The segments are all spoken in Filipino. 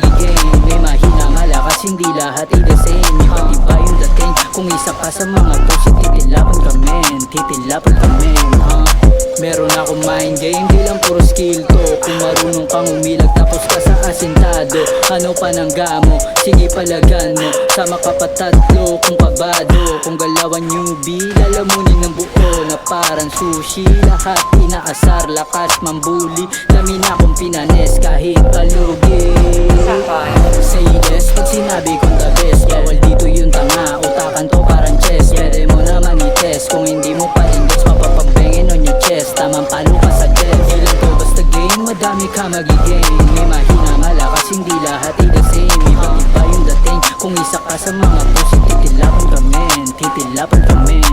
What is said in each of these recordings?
magiging. May mahina malakas, hindi lahat ay the same. Iba't iba yung dating, kung isa ka sa mga toxic, titilapan ka men, titilapan ka men. Meron akong mind game, di lang puro skill to. Kung marunong kang umilag tapos ka sa asintado, ano pa nang gamo, sige palagan mo. Sama ka pa tatlo, kung pabado, kung galawan newbie, lalamunin ng buo na parang sushi. Lahat inaasar, lakas mambuli, dami na akong pinanes kahit kalugi. Say yes pag sinabi kong the best, bawal dito yung tanga, utakan to parang chess. Pwede mo naman i-test, kung hindi mo pa rin gets, mapapabengin on your chest. Tamang palo ka sa death, di lang to basta game, madami ka magiging. May mahina malakas, hindi lahat ay the same. Iba't iba yung dating, kung isa ka sa mga pusit, titilapan ka men, titilapan ka men.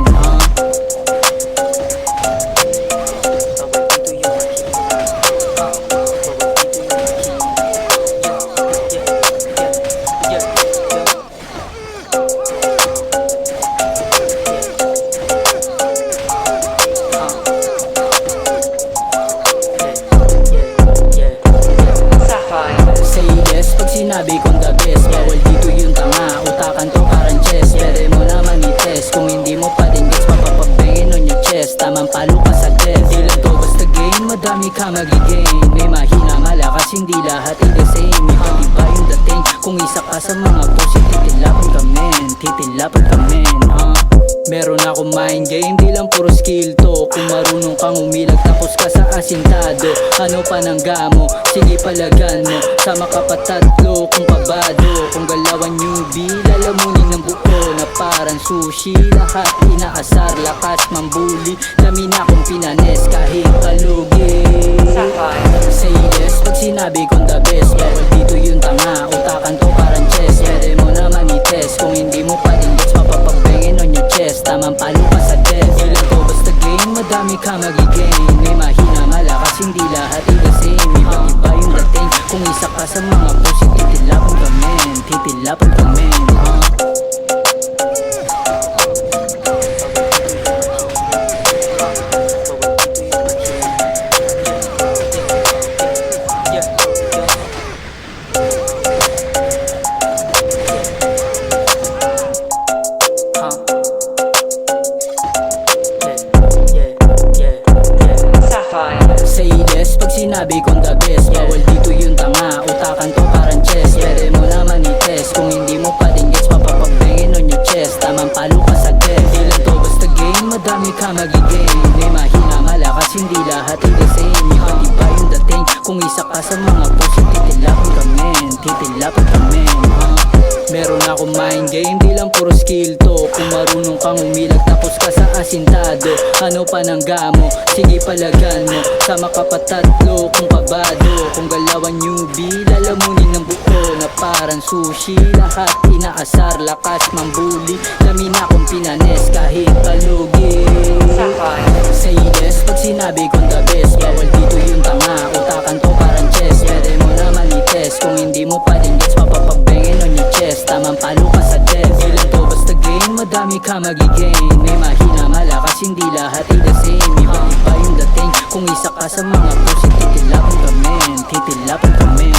Sinabi kong the best, bawal dito yung tanga, utakan to parang chess. Pwede mo naman i-test, kung hindi mo pa din gets, mapapabengin on your chest. Tamang palo ka sa death, di lang to basta game, madami ka magiging. May mahina malakas, hindi lahat ay the same. Iba't iba yung dating, kung isa ka sa mga pusit, titilapan ka men, titilapan ka men. Meron akong mind game, di lang puro skill to. Kung marunong kang umilag tapos ka sa asintado, ano pa nang gamo, sige palagan mo. Sama ka pa tatlo, kung pabado, kung galawan newbie, lalamunin ng buo na parang sushi. Lahat inaasar, lakas mambuli, dami na akong pinanes kahit kalugi. Say yes pag sinabi kong the best, bawal dito yung tanga, utakan to parang chess. Pwede mo naman i-test, kung hindi mo pa din gets, mapapabengin on your chest. Tamang palo ka sa death, di lang to basta game, madami ka magiging. May mahina malakas, hindi lahat ay the same. Iba't iba yung dating, kung isa ka sa mga pusit, titilapan ka men, titilapan ka men. Say yes pag sinabi kong the best, bawal dito yung tanga, utakan to parang chess. Pwede mo naman i-test, kung hindi mo pa din gets, mapapabengin on your chest. Tamang palo ka sa death, di lang to basta game, madami ka magiging. May mahina malakas, hindi lahat ay the same. Iba't iba yung dating, kung isa ka sa mga pusit, titilapan ka men, titilapan ka men. Meron akong mind game, di lang puro skill to. Kung marunong kang umilag tapos ka sa asintado, ano pa nang gamo, sige palagan mo. Sama ka pa tatlo, kung pabado, kung galawan newbie, lalamunin ng buo na parang sushi. Lahat inaasar, lakas mambuli, dami na akong pinanes kahit kalugi. Say yes pag sinabi kong the best, bawal dito yung tanga, utakan to parang chess. Pwede mo naman i-test, kung hindi mo pa din gets, mapapabengin on your chest. Tamang palo ka sa death, di lang to basta game, madami ka magiging. May mahina malakas, hindi lahat ay the same. Iba't iba yung dating, kung isa ka sa mga pusit, titilapan ka men, titilapan ka men.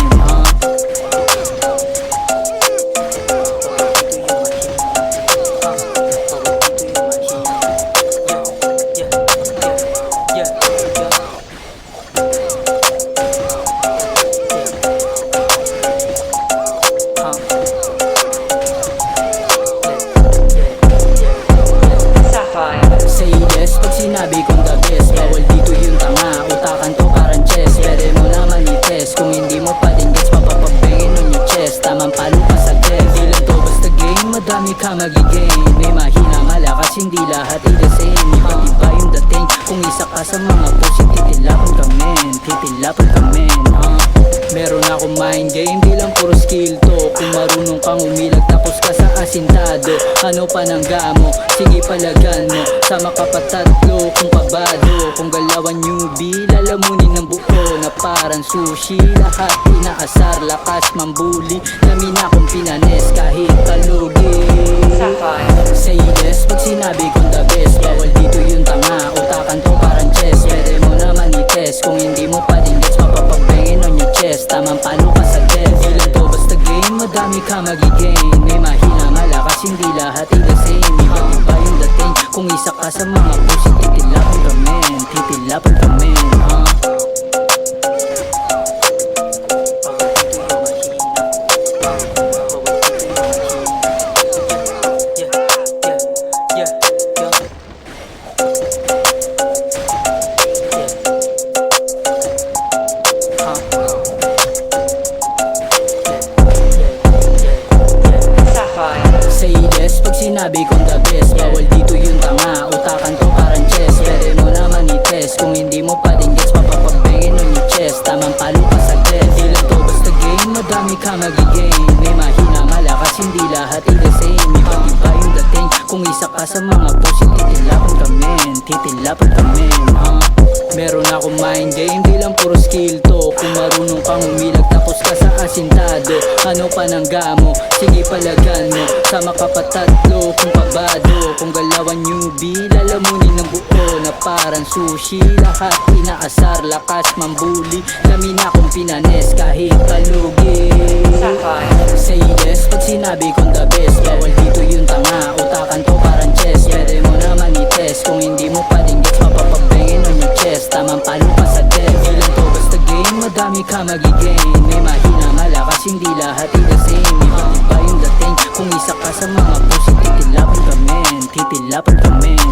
Say yes pag sinabi kong the best, bawal dito yung tanga, utakan to parang chess. Pwede mo naman i-test, kung hindi mo pa din gets, mapapabengin on your chest. Tamang palo ka sa death, di lang to basta game, madami ka magiging. May mahina malakas, hindi lahat ay the same. Iba't iba yung dating, kung isa ka sa mga pusit, titilapan ka men, titilapan ka men. Meron akong mind game, di lang puro skill to. Kung marunong kang umilag tapos ka sa asintado, ano pa nang gamo, sige palagan mo. Sama ka pa tatlo, kung pabado, kung galawan newbie, lalamunin ng buo na parang sushi. Lahat inaasar, lakas mambuli, dami na akong pinanes kahit kalugi. Say yes pag sinabi kong the best, bawal dito yung tanga, utakan to parang chess. Pwede mo naman i-test, kung hindi mo pa din gets, mapapabengin on your chest. Tamang palo ka sa death, di lang to basta madami ka magigain. May mahina malakas, hindi lahat ay the same. Iba't iba yung dating, kung isa ka sa mga puso, titilapan ka men, titilapan ka men. Say yes pag sinabi kong the best. Bawal dito yung tanga, utakan to parang chess. Pwede mo naman i-test, kung hindi mo pa din gets, mapapabengin on your chest. Tamang palo ka sa death, di lang to basta game, madami ka magigain. May mahina malakas, hindi lahat ay the same. Iba't iba yung dating, kung isa ka sa mga puso, titilapan ka men, titilapan ka men. Meron akong mind game, di lang puro skill to. Kung marunong kang umilag tapos ka sa asintado, ano pa ng gamo, sige palagan mo. Sama ka pa tatlo, kung pabado, kung galawan newbie, lalamunin ng buo na parang sushi. Lahat inaasar, lakas mambuli, lamin akong pinanes kahit palugi. Say yes pag sinabi kong the best. Bawal dito yung tanga, utakan to parang chess. Pwede mo naman i-test, kung hindi mo pa din gets, mapapabengin on your chest. Tamang palo ka sa death, di lang to basta game, madami ka magigain. May mahina malakas, hindi lahat ay the same. Iba't iba yung dating, kung isa ka sa mga puso, titilapan ka men, titilapan ka men.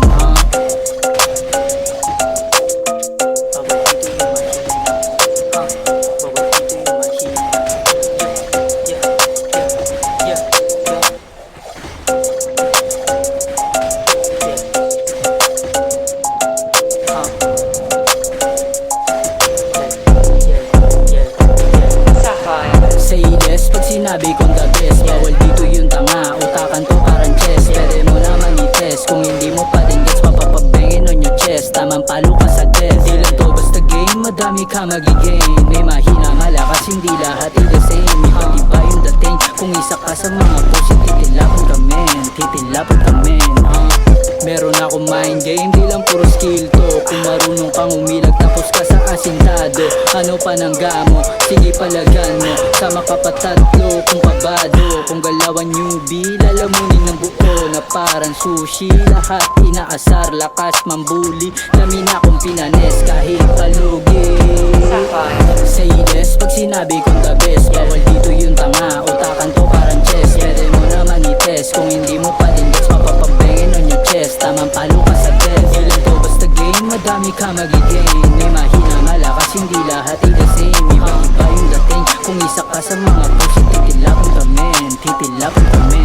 Say yes pag sinabi kong the best. Bawal dito yung tanga, utakan to parang chess. Pwede mo naman i-test, kung hindi mo pa din gets, mapapabengin on your chest. Tamang palo ka sa death, di lang to basta game, madami ka magigain. May mahina malakas, hindi lahat ay the same. Iba't iba yung dating, kung isa ka sa mga puso, titilapan ka men, titilapan ka men. Meron akong mind game, di lang puro skill to. Kung marunong kang umilag tapos ka sa asintado, ano pa ng gamo, sige palagan mo. Sama ka pa tatlo, kung pabado, kung galawan newbie, lalamunin ng buo na parang sushi. Lahat inaasar, lakas mambuli, lamin akong pinanes kahit palugi. Say yes pag sinabi kong the best. Bawal dito yung tanga, utakan to parang chess. Pwede mo naman i-test, kung hindi mo pa din gets, mapapabengin on your chest. Tamang palo ka sa death, di lang to basta game, madami ka magigain. May mahina malakas, hindi lahat ay the same. Iba't iba yung dating, kung isa ka sa mga puso, titilapan ka men, titilapan ka men.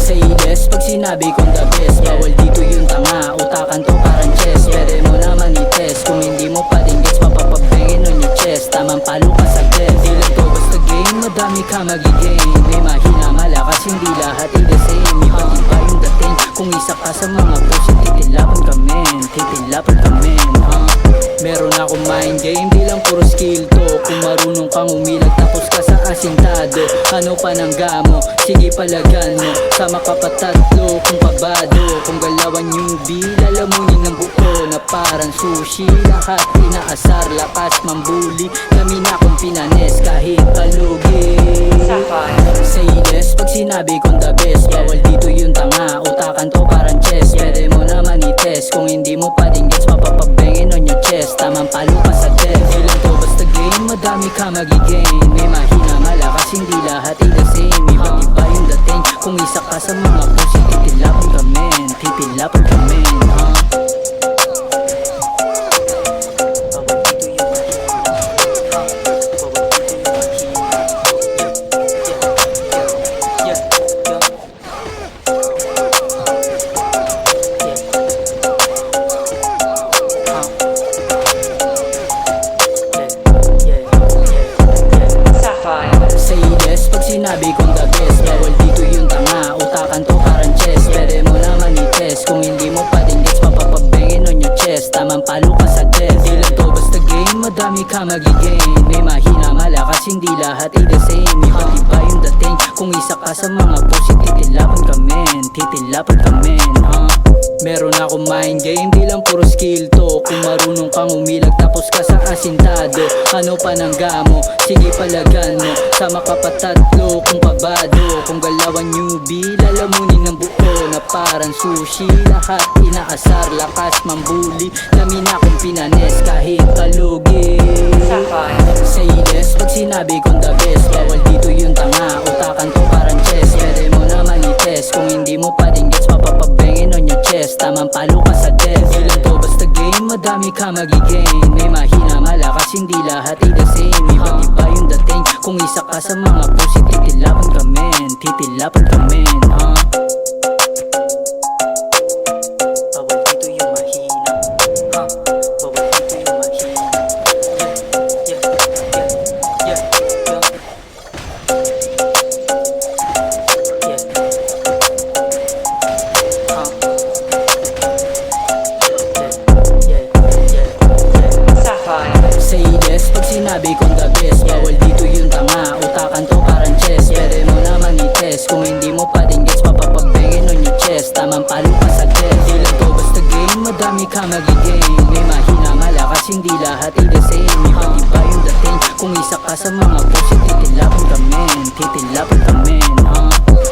Say yes pag sinabi kong the best. Bawal dito yung tanga, utakan to parang chess. Pwede mo naman i-test, kung hindi mo pa din gets, mapapabengin on your chest. Tamang palo ka sa death, di lang to basta game, madami ka magigain. May mahina malakas, hindi lahat ay the same. Iba't iba yung dating, kung isa ka sa mga puso, titilapan ka men, titilapan ka men. Meron akong mind game, di lang puro skill to. Kung marunong kang umilag tapos ka sa asintado, ano pa ng gamo, sige palagan mo. Sama ka pa tatlo, kung pabado, kung galawan newbie, lalamunin ng buo na parang sushi. Lahat inaasar, lakas mambuli, lamin akong pinanes kahit palugi. Say yes pag sinabi kong the best. Bawal dito yung tanga, utakan to parang chess. Pwede mo naman i-test, kung hindi mo pa din gets, mapapabengin on your chest. Tamang palo ka sa death, di lang to basta game, madami ka magigain. May mahina malakas, hindi lahat ay the same. Iba't iba yung dating, kung isa ka sa mga puso, titilapan ka men, titilapan ka men. Sinabi kong the best. Bawal dito yung tanga, utakan to parang chess. Pwede mo naman i-test, kung hindi mo pa madami ka magigain. May mahina malakas, hindi lahat ay the same. Iba't iba yung dating, kung isa ka sa mga pusi, titilapan ka men, titilapan ka men, Meron akong mind game, di lang puro skill to. Kung marunong kang umilag tapos ka sa asintado, ano pa nang gamo, sige palagan mo. Sama ka pa tatlo, kung pabado, kung galawan newbie, lalamunin ng buo na parang sushi. Lahat inaasar, lakas mambuli, dami na akong pinanes kahit kalugi. Say less pag sinabi kong the best, bawal dito yung tanga, utakan to parang chess. Pwede mo naman i-test, kung hindi mo pa din gets, mapapabengin on your chest. Tamang palo ka sa death, di lang to basta game, madami ka magigain. May mahina malakas, hindi lahat ay the same. Iba't iba yung dating, kung isa ka sa mga pusi, titilapan ka men, titilapan ka men, Bawal dito yung mahina, bawal dito yung mahina. Yeah, yeah, yeah, yeah, Say less pag sinabi kong the best, bawal dito yung tanga, utakan to parang chess. Pwede mo naman i-test, kung hindi mo pa din gets, mapapabengin on your chest. Tamang palo ka sa death, di lang to basta game, madami ka magigain. May mahina malakas, hindi lahat ay the same. Iba't iba yung dating, kung isa ka sa mga pusi, titilapan ka men, titilapan ka men,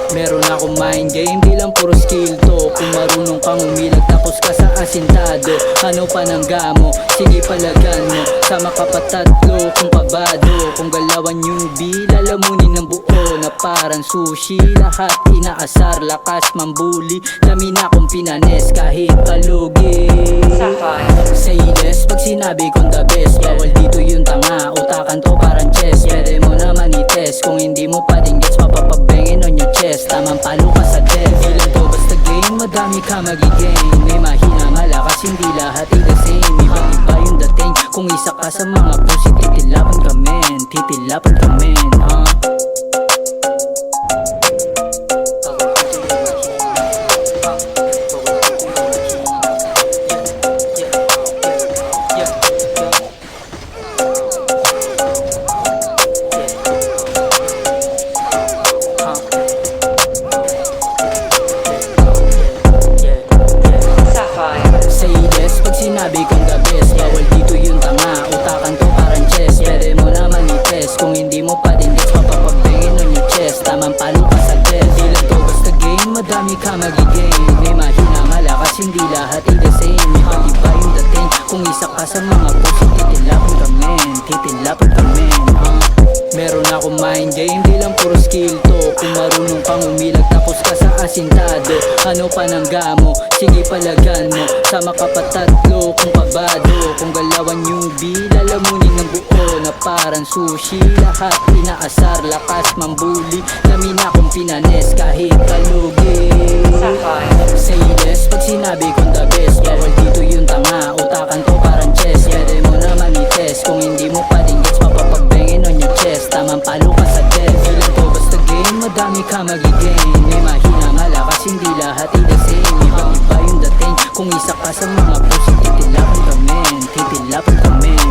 Meron akong mind game, di lang puro skill to. Kung marunong kang umilag tapos ka sa asintado, ano pa nang gamo, sige palagan mo. Sama ka pa tatlo, kung pabado, kung galawan newbie, lalamunin ng buo na parang sushi. Lahat inaasar, lakas mambuli, dami na akong pinanes kahit kalugi. Say less pag sinabi kong the best, bawal dito yung tanga, utakan to parang chess. Pwede mo naman i-test, kung hindi mo pa din gets, mapapabengin on your chest. Tamang palo ka sa death, di lang to basta game, madami ka magigain. May mahina malakas, hindi lahat ay the same. Iba't iba yung dating, kung isa ka sa mga pusi, titilapan ka men, titilapan ka men, Say less pag sinabi kong the best, bawal dito yung tanga, utakan to parang chess. Pwede mo naman i-test, kung hindi mo pa din gets, mapapabengin on your chest. Tamang palo ka sa death, di lang to basta game, madami ka magigain. May mahina malakas, hindi lahat ay the same. Iba't iba yung dating, kung isa ka sa mga pusi, titilapan ka men, titilapan ka men, Meron akong mind game, di lang puro skill to. Kung marunong kang umilag tapos ka sa asintado, ano pa nang gamo, sige palagan mo. Sama ka pa tatlo, kung pabado, kung galawan newbie, lalamunin ng buo na parang sushi. Lahat inaasar, lakas mambuli, dami na akong pinanes kahit kalugi. Say less pag sinabi kong the best, bawal dito yung tanga, utakan to parang chess. Pwede mo naman i-test, kung hindi mo pa din gets, mapapabengin on your chest. Tamang palo ka sa death, di lang to basta game, madami ka magigain. May mahina malakas, hindi lahat ay the same. Iba't iba yung dating, kung isa ka sa mga pusi, titilapan ka men, titilapan ka men,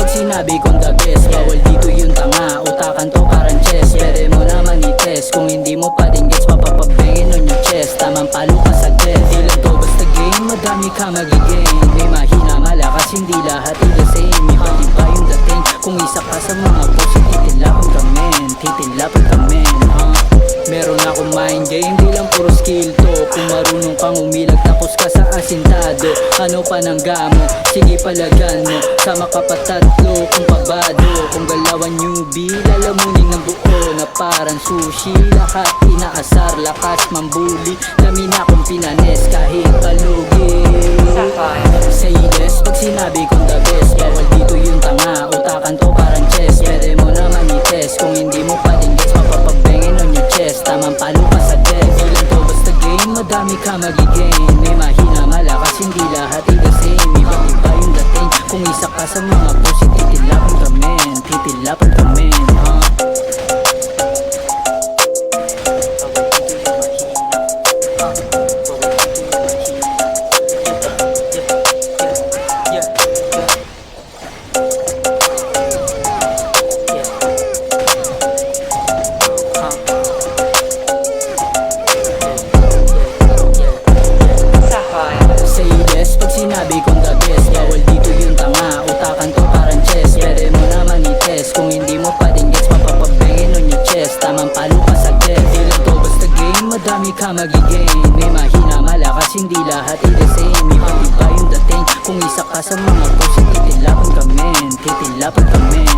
Sinabi kong the best, bawal dito yung tanga, utakan to parang chess. Pwede mo naman i-test, kung hindi mo pa din gets, mapapabengin on your chest. Tamang palo ka sa death, di lang to basta game, madami ka magigain. May mahina malakas, hindi lahat ay the same. Iba't iba yung dating, kung isa ka sa mga pusi, titilapan ka men, titilapan ka men, Meron akong mind game, di lang puro skill to. Kung marunong kang umilag tapos ka sa asintado, ano pa nang gamo, sige palagan mo. Sama ka pa tatlo, kung pabado, kung galawan newbie, lalamunin ng buo na parang sushi. Lahat inaasar, lakas mambuli, dami na akong pinanes kahit kalugi. Say less pag sinabi kong the best, bawal dito yung tanga, utakan to parang chess. Pwede mo naman i-test, kung hindi mo pa din gets, mapapabengin on your chest. Tamang palo ka sa death, madami ka magigain. May mahina malakas, hindi lahat ay the same. Iba-iba yung dating, kung isa ka sa mga puso, titilapan ka men, titilapan ka men.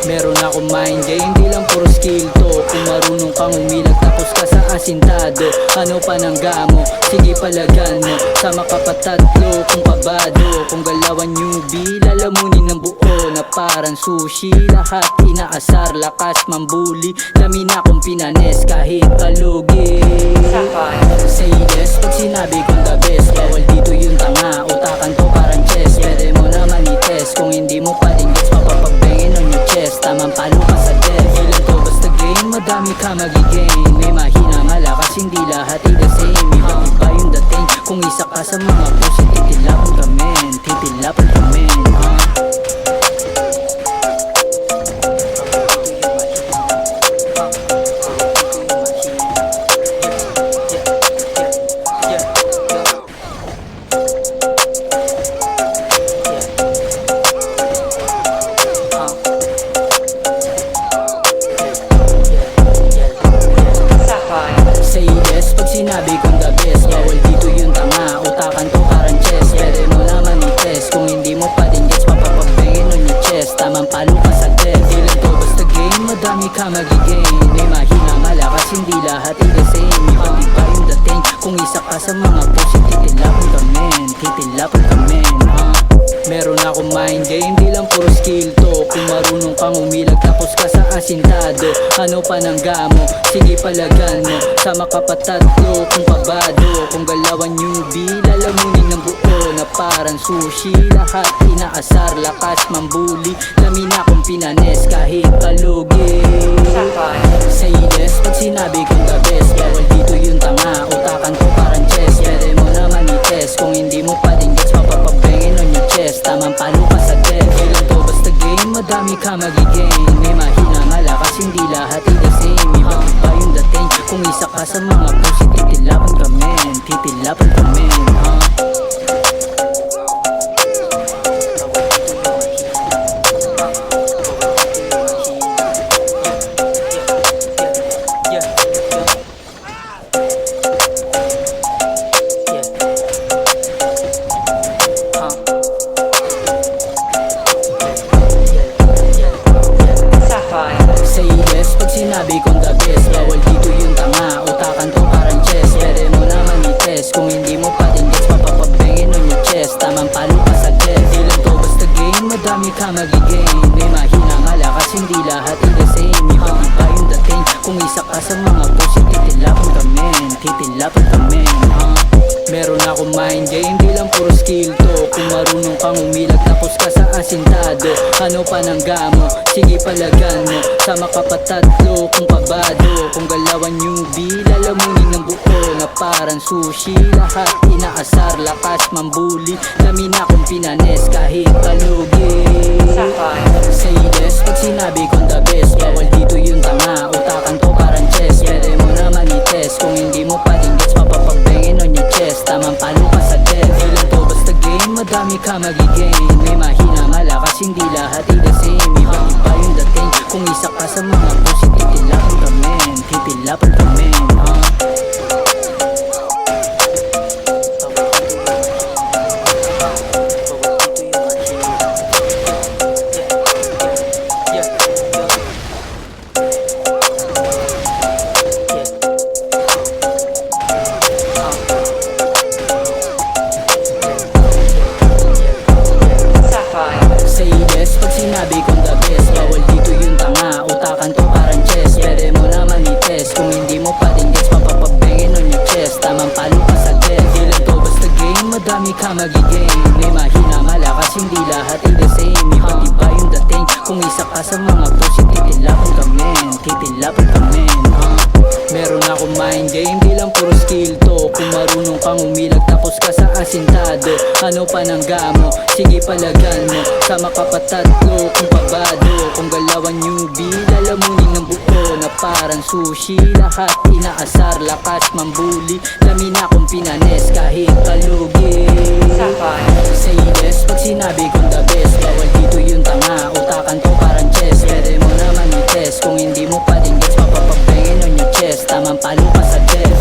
Meron akong mind game, di lang puro skill to. Kung marunong kang umilag tapos ka sa asintado, ano pa nang gamo, sige palagan mo. Sama ka pa tatlo, kung pabado, kung galawan newbie, lalamunin ng buo na parang sushi. Lahat inaasar, lakas mambuli, dami na akong pinanes kahit kalugi. Say yes pag sinabi kong the best, bawal dito yung tanga, utakan to parang chess. Pwede mo naman i-test, kung hindi mo pa din gets, mapapagbangin on your chest. Tamang palo ka sa death, ilan to basta game, madami ka magigain. May mahina malakas, hindi lahat ay the same. Iba-iba yung dating, kung isa ka sa mga puso, titilapan ka men, titilapan ka men. Sinabi kong the best, bawal dito yung tanga, utakan to parang chess. Pwede mo naman i-test, kung hindi mo pa din gets, mapapagbangin on your chest. Tamang palo ka sa death, di lang to basta game, madami ka magigain. May mahina malakas, hindi lahat ay the same. Iba-iba yung dating, kung isa ka sa mga puso, titilapan ka men, titilapan ka men. Meron akong mind game, di lang puro skill to. Kung marunong kang umilag tapos ka sa asintado, ano pa nang gamo, sige palagan mo. Sama ka pa tatlo, kung pabado, kung galawan newbie, lalamunin ng buo na parang sushi. Lahat inaasar, lakas mambuli, dami na akong pinanes kahit kalugi. Say yes pag sinabi kong the best, bawal dito yung tanga, utakan to parang chess. Pwede mo naman i-test, kung hindi mo pa din gets, mapapagbangin on your chest. Tamang palo ka sa death, ilan to basta game, madami ka magigain. May mahina malakas, hindi lahat ay the same. Iba-iba yung dating, kung isa ka sa mga puso, titilapan ka men, titilapan ka men. Say yes pag sinabi kong the best, bawal dito yung tanga, utakan to parang chess. Pwede mo naman i-test, kung hindi mo pa din gets, mapapagbangin on your chest. Tamang palo ka sa death, di lang to basta game, madami ka magigain. May mahina malakas, hindi lahat ay the same. Iba-iba yung dating, kung isa ka sa mga puso, titilapan ka men, titilapan ka men. Meron akong mind game, di lang puro skill to. Kung marunong kang umilag tapos ka sa asintado, ano pa nang gamo, sige palagan mo. Sama ka pa tatlo, kung pabado, kung galawan newbie, lalamunin ng buo na parang sushi. Lahat inaasar, lakas mambuli, dami na akong pinanes kahit kalugi. Say yes pag sinabi kong the best, bawal dito yung tanga, utakan to parang chess. Pwede mo naman i-test, kung hindi mo pa din gets, mapapagbangin on your chest. Tamang palo ka sa death, ilan to basta game, madami ka magigain. May mahina malakas, hindi lahat ay the same. Iba-iba yung dating, kung isa ka sa mga puso, titilapan ka men, titilapan ka men. Say yes pag sinabi kong the best, bawal dito yung tanga, utakan to parang chess. Pwede mo naman i-test, kung hindi mo pa din gets, mapapagbangin on your chest. Tamang palo ka sa death, di lang to basta game, madami ka magigain. May mahina malakas, hindi lahat ay the same. Iba-iba yung dating, kung isa ka sa mga puso, titilapan ka men, titilapan ka men. Meron akong mind game, di lang puro skill to. Kung marunong kang umilag tapos ka sa asintado, ano pa nang gamo, sige palagan mo. Sama ka pa tatlo, kung pabado, kung galawan newbie, lalamunin ng buo na parang sushi. Lahat inaasar, lakas mambuli, dami na akong pinanes kahit kalugi. Say yes pag sinabi kong the best, bawal dito yung tanga, utakan to parang chess. Pwede mo naman i-test, kung hindi mo pa din gets, mapapagbangin on your chest. Tamang palo ka sa death,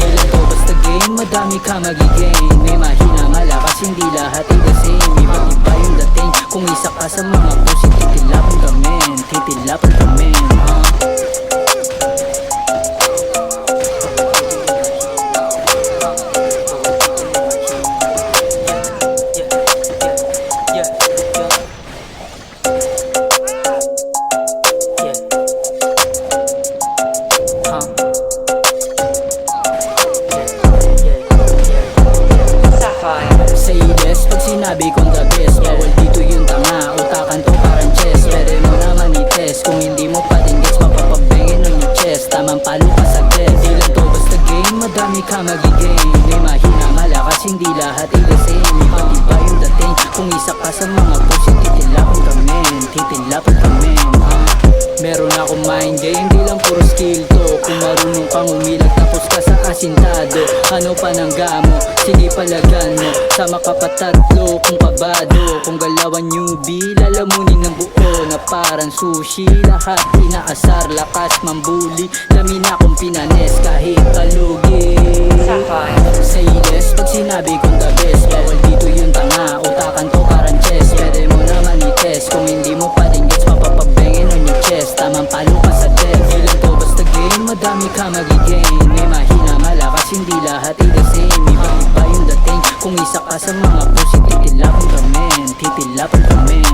madami ka magigain. May mahina malakas, hindi lahat ay the same. Iba't iba yung dating, kung isa ka sa mga pusi, titilapan ka men, titilapan ka men. Say yes pag sinabi kong the best. Bawal dito yung tanga, utakan to parang chess. Pwede mo naman i-test, kung hindi mo pa din gets, mapapabengin on your chest. Tamang palo ka sa death, di lang to basta game. Madami ka magigain, may mahina malakas, hindi lahat ay the same. Iba't iba yung dating, kung isa ka sa mga pusi, titilapan ka men, titilapan ka men. Meron akong mind game, di lang puro skill to. Kung marunong kang umilag tapos ka sa asintado, ano pa nang gamo, sige palagan mo. Sama ka pa tatlo kung kabado, kung galawan newbie, lalamunin ng buo na parang sushi. Lahat inaasar, lakas mambuli, lamin akong pinanes kahit kalugi. Say yes pag sinabi kong the best. Bawal dito yung tanga, utakan to parang chess. Pwede mo naman i-test, kung hindi mo pa din gets, mapapabengin on your chest. Tamang palo ka sa death, di lang to basta game. Madami ka magigain, may mahina malakas, hindi lahat ay the same. Iba't iba yung dating, kung isa ka sa mga pusi, titilapan ka men, titilapan ka men.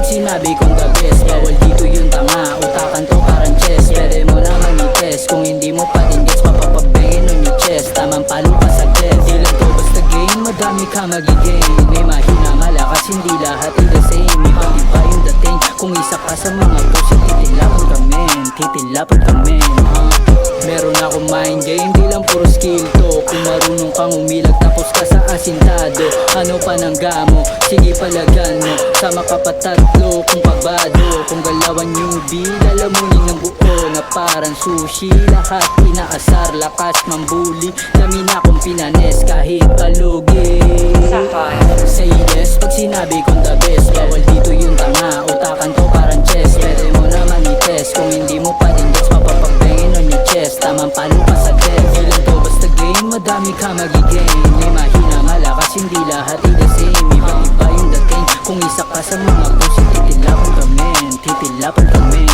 Sinabi kong the best, bawal dito yung tanga, utakan to parang chess. Pwede mo naman i-test, kung hindi mo pa din gets, mapapabengin on your chest. Tamang palo ka sa death, di lang to basta game. Madami ka magigain, may mahina malakas, hindi lahat ay the same. Iba't iba yung dating, kung isa ka sa mga pusi, titilapan ka men, titilapan ka men. Meron akong mind game, di lang puro skill to. Kung marunong kang umilag tapos ka sa asintado, ano pa nang gamo, sige palagan mo. Sama ka pa tatlo kung kabado, kung galawan newbie, lalamunin ng buo na parang sushi. Lahat inaasar, lakas mambuli, lamin akong pinanes kahit kalugi. Say yes pag sinabi kong the best. Bawal dito yung tanga, utakan to parang chess. Pwede mo naman i-test, kung hindi mo pa din gets, mapapabengin on your chest. Tamang palo ka sa death, di lang to basta game. Madami ka magigain, may mahina malakas, hindi lahat ay the same. Iba't iba yung dating, kung isa ka sa mga pusi, titilapan ka men, titilapan ka men.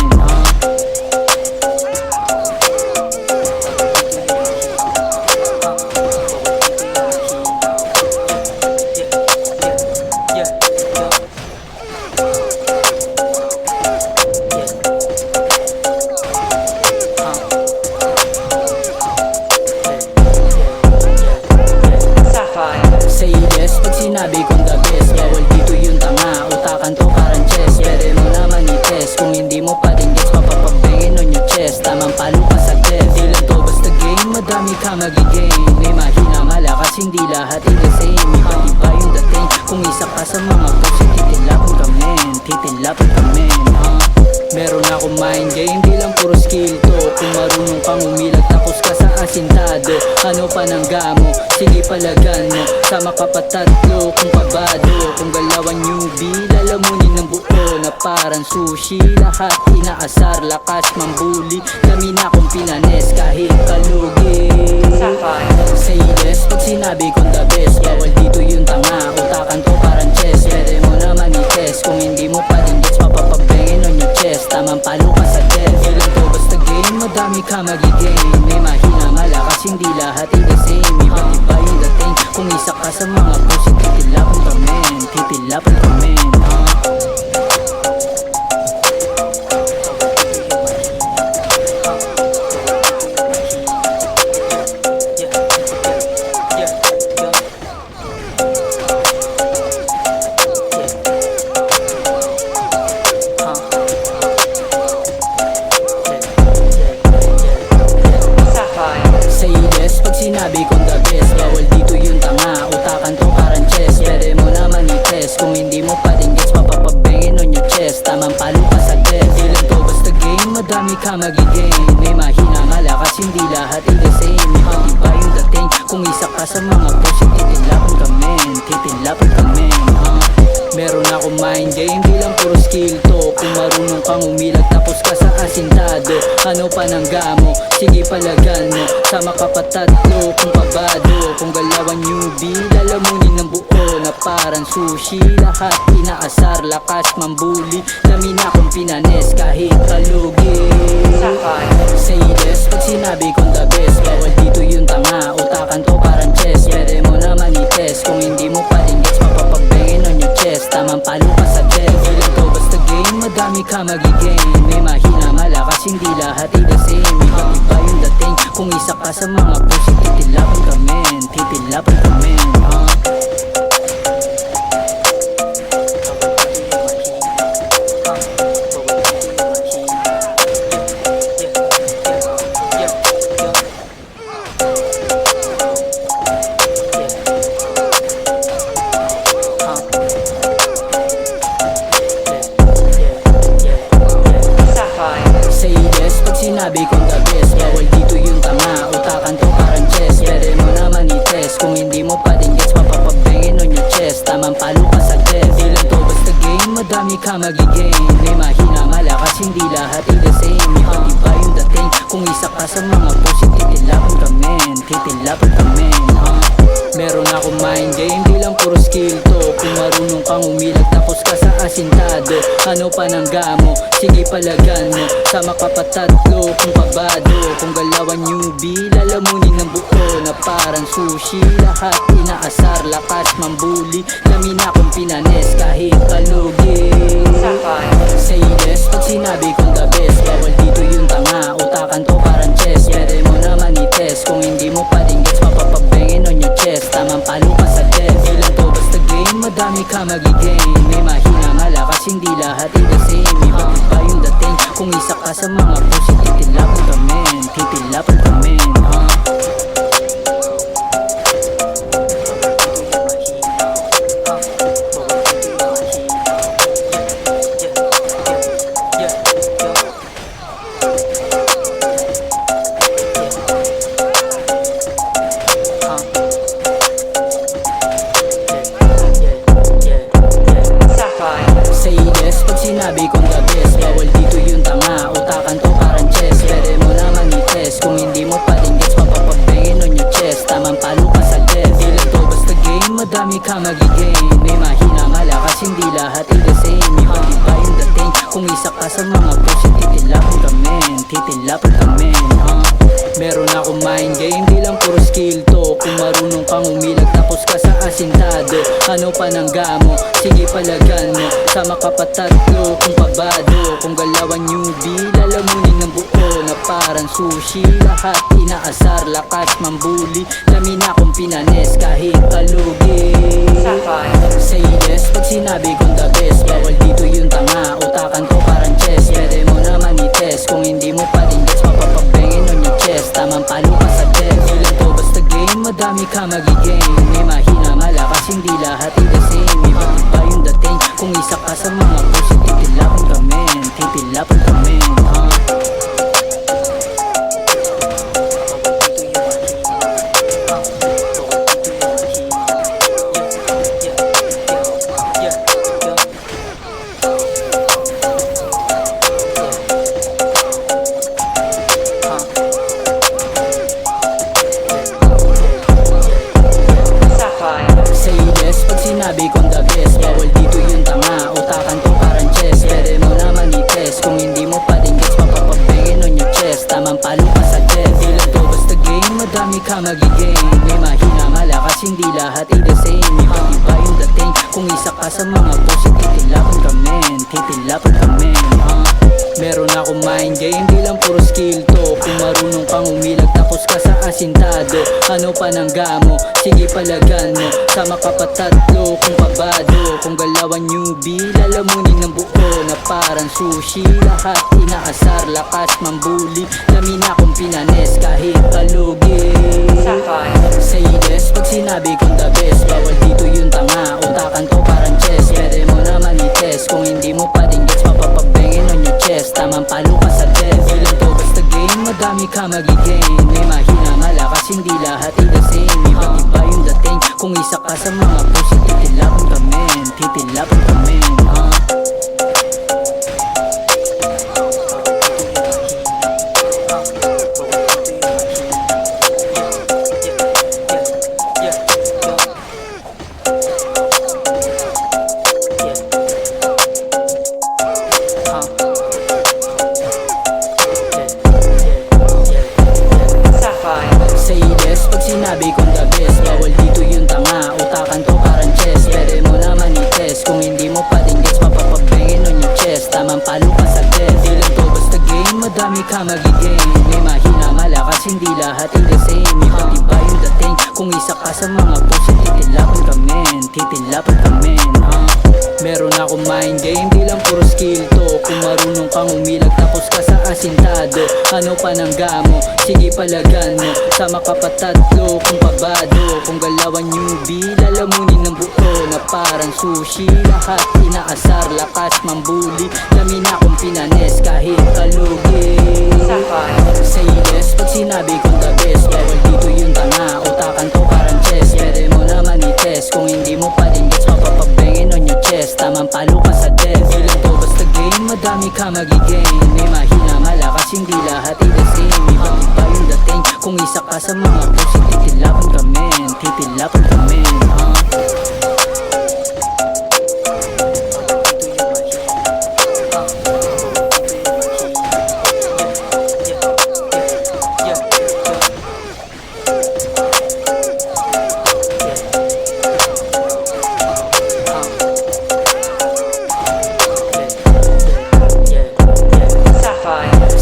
Say yes pag sinabi kong the best. Bawal dito yung tanga, utakan to parang chess. Pwede mo naman i-test, kung hindi mo pa din gets, mapapabengin on your chest. Tamang palo ka sa death, di lang to basta game. Madami ka magigain, may mahina malakas, hindi lahat ay the same. Iba't iba yung dating, kung isa ka sa mga pusi, titilapan ka men, titilapan ka men. Meron akong mind game, di lang puro skill to. Kung marunong kang umilag tapos ka sa asintado, ano pa nang gamo, sige palagan mo. Sama ka pa tatlo kung kabado, kung galawan newbie, lalamunin ng buo na parang sushi. Lahat inaasar, lakas mambuli, lamin akong pinanes kahit kalugi. Say yes pag sinabi kong the best. Bawal dito yung tanga, utakan to parang chess. Pwede mo naman i-test, kung hindi mo pa din gets, mapapabengin on your chest. Tamang palo ka sa death, di lang to basta game. Madami ka magigain, may mahina malakas, hindi lahat ay the same. Iba't iba yung dating, kung isa ka sa mga pusi, titilapan ka men, titilapan ka men. Sinabi kong the best, bawal dito yung tanga, utakan to parang chess. Pwede mo naman i-test, kung hindi mo pa titilapin ka men. Meron akong mind game, di lang puro skill to. Kung marunong kang umilag tapos ka sa asintado, ano pa ng gamo, sige palagan mo. Sama ka pa tatlo kung kabado. Kung galawan newbie, lalamunin ng buo na parang sushi. Lahat inaasar, lakas mambuli. Dami na akong pinanes kahit kalugi. Say less pag sinabi kong the best. Bawal dito yung tanga, utakan to parang chess. Pwede mo naman i-test, kung hindi mo pa din gets mapapagbangin on your chest. Tamang palo ka sa chest, di lang to basta game. Madami ka magigame, may mahina malakas, hindi lahat the same. Iba yung dating, kung isa ka sa mga pussy, titilapan ka men, titilapan ka men. Sinabi kong the best, bawal dito yung tanga, utakan to parang chess. Pwede mo naman i-test, kung hindi mo pa din gets mapapabangin on your chest. Tamang palo ka sa death, di lang to basta game. Madami ka magigame, may mahina malakas, hindi lahat the same. Iba yung dating, kung isa ka sa mga pussy, titilapan ka men, titilapan ka men. Meron akong mind game, di lang puro skill to. Kung marunong kang umilag tapos ka sa asintado, ano pa ng gamo, sige palagan mo. Sama ka pa tatlo kung kabado. Kung galawan newbie, lalamunin ng buo na parang sushi. Lahat inaasar, lakas mambuli. Dami na akong pinanes kahit kalugi. Say less pag sinabi kong the best. Bawal dito yung tanga, utakan to parang chess. Pwede mo naman i-test, kung hindi mo pa din gets mapapabangin on your chest. Tamang palo ka sa death, di lang to basta game. Madami ka magigame, may mahina malakas, hindi lahat the same. Iba yung dating, kung isa ka sa mga pussy, titilapan ka men, titilapan ka men. Say yes pag sinabi kong the best. Bawal dito yung tanga, utakan to parang chess. Pwede mo naman i-test, kung hindi mo pa din gets mapapabangin on your chest. Tamang palo ka sa death, di lang to basta game. Madami ka magigame, may mahina malakas, hindi lahat the same. Iba yung dating, kung isa ka sa mga pussy, titilapan ka men, titilapan ka men. Meron akong mind game, di lang puro skill to. Kung marunong kang umilag tapos ka sa asintado, ano pa ng gamo, sige palagan mo. Sama ka pa tatlo kung kabado. Kung galawan newbie, lalamunin ng buo na parang sushi. Lahat inaasar, lakas mambuli. Dami na akong pinanes kahit kalugi. Say yes pag sinabi kong the best. Bawal dito yung tanga, utakan to parang chess. Pwede mo naman i-test, kung hindi mo pa din gets mapapabangin on your chest. Tamang palo ka sa death, di lang to basta game. Madami ka magigame, may mahina malakas, hindi lahat the same. Iba yung dating, kung isa ka sa mga pussy, titilapan ka men, titilapan ka men. Say yes pag sinabi kong the best. Bawal dito yung tanga, utakan to parang chess. Pwede mo naman i-test, kung hindi mo pa din gets mapapabangin on your chest. Tamang palo ka sa death, di lang to basta game. Madami ka magigame, may mahina malakas, hindi lahat the same. Iba yung dating, kung isa ka sa mga pussy, titilapan ka men, titilapan ka men. Meron akong mind game, di lang puro skill to. Kung marunong kang umilag tapos ka sa asintado, ano pa ng gamo, sige palagan mo. Sama ka pa tatlo kung kabado. Kung galawan newbie, lalamunin ng buo na parang sushi. Lahat inaasar, lakas mambuli. Dami na akong pinanes kahit kalugi. Say yes pag sinabi kong the best. Bawal dito yung tanga, utakan to parang chess. Pwede mo naman i-test, kung hindi mo pa din gets mapapabangin on your chest. Tamang palo ka sa death, di lang to basta game. Madami ka magigame, may mahina malakas, hindi lahat the same. Iba yung dating, kung isa ka sa mga pussy, titilapan titilapan ka men. Say yes pag sinabi kong the best. Bawal dito yung tanga, utakan to parang chess. Pwede mo naman i-test, kung hindi mo pa din gets mapapabengin on your chest. Tamang palo ka sa test, di lang to basta game. Madami ka magiging, may mahina malakas, hindi lahat in the same. Iba't iba yung dating, kung isa ka sa mga puso titilapan ka men, titilapan ka men. Meron akong mind game, di lang puro skill to. Kung marunong kang umilag tapos ka sa asintado, ano pa nang gamo, sige palagan mo. Sama ka pa tatlo, kung pabado, kung galawan newbie, lalamunin ng buo na parang sushi. Lahat inaasar, lakas mambuli, dami na akong pinanes kahit kalugi. Say yes pag sinabi kong the best. Bawal dito yung tanga, utakan to parang chess. Pwede mo naman i-test, kung hindi mo pa din gets mapapabengin on your chest. Tamang palo ka sa death, di lang to basta game. Madami ka magiging, may mahina malakas, hindi lahat in the same. Iba't iba yung dating, kung isa ka sa mga puso titilapan ka men, titilapan ka men.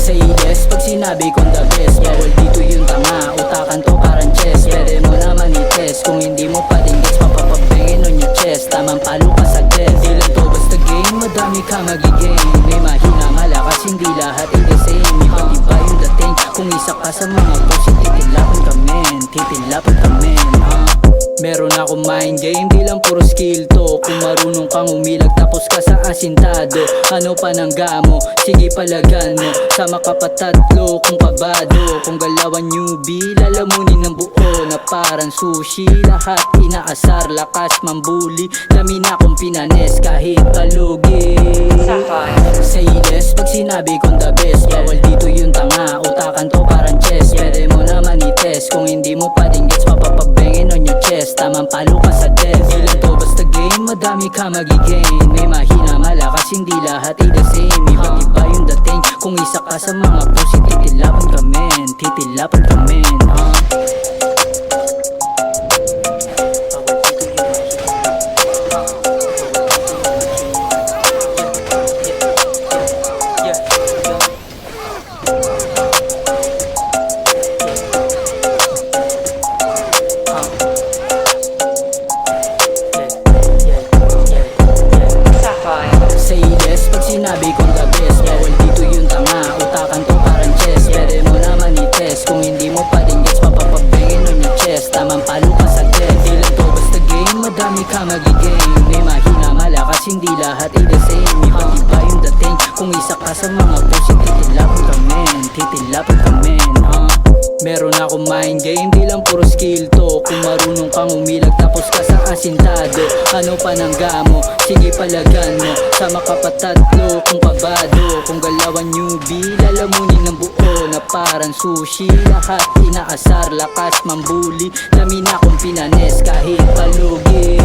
Say yes pag sinabi kong the best. Bawal dito yung tanga, utakan to parang chess. Pwede mo naman i-test, kung hindi mo pa din gets mapapabengin on your chest. Tamang palo ka sa death, di lang to basta game. Madami ka magiging, may mahina malakas, hindi lahat in the same. Iba't iba yung dating, kung isa ka sa mga puso titilapan ka men, titilapan ka men. Meron akong mind game, di lang puro skill to. Kung marunong kang umilag tapos ka sa asintado, ano pa nang gamo, sige palagan mo. Sama ka pa tatlo, kung pabado, kung galawan newbie, lalamunin ng buo na parang sushi. Lahat inaasar, lakas mambuli, dami na akong pinanes kahit kalugi. Say yes pag sinabi kong the best. Bawal dito yung tanga, utakan to parang chess. Pwede mo naman i-test, kung hindi mo pa din gets mapapabengin on your chest. Tamang palo ka sa death, di lang to basta game. Madami ka magiging, may mahina malakas, hindi lahat in the same. Iba't iba yung dating, kung isa ka sa mga puso titilapan ka men, titilapan ka men. Say yes pag sinabi kong the best. Bawal dito yung tanga, utakan to parang chess. Pwede mo naman i-test, kung hindi mo pa din gets mapapabengin on your chest. Tamang palo ka sa death, di lang to basta game. Madami ka magiging, may mahina malakas, hindi lahat in the same. Iba't iba yung dating, kung isa ka sa mga puso titilapan ka men, titilapan ka men. Meron akong mind game, di lang puro skill to. Kung marunong kang umilag tapos ka sa asintado, ano pa nang gamo, sige palagan mo. Sama ka pa tatlo, kung pabado, kung galawan newbie, lalamunin ng buo na parang sushi. Lahat inaasar, lakas mambuli, dami na akong pinanes kahit palugi.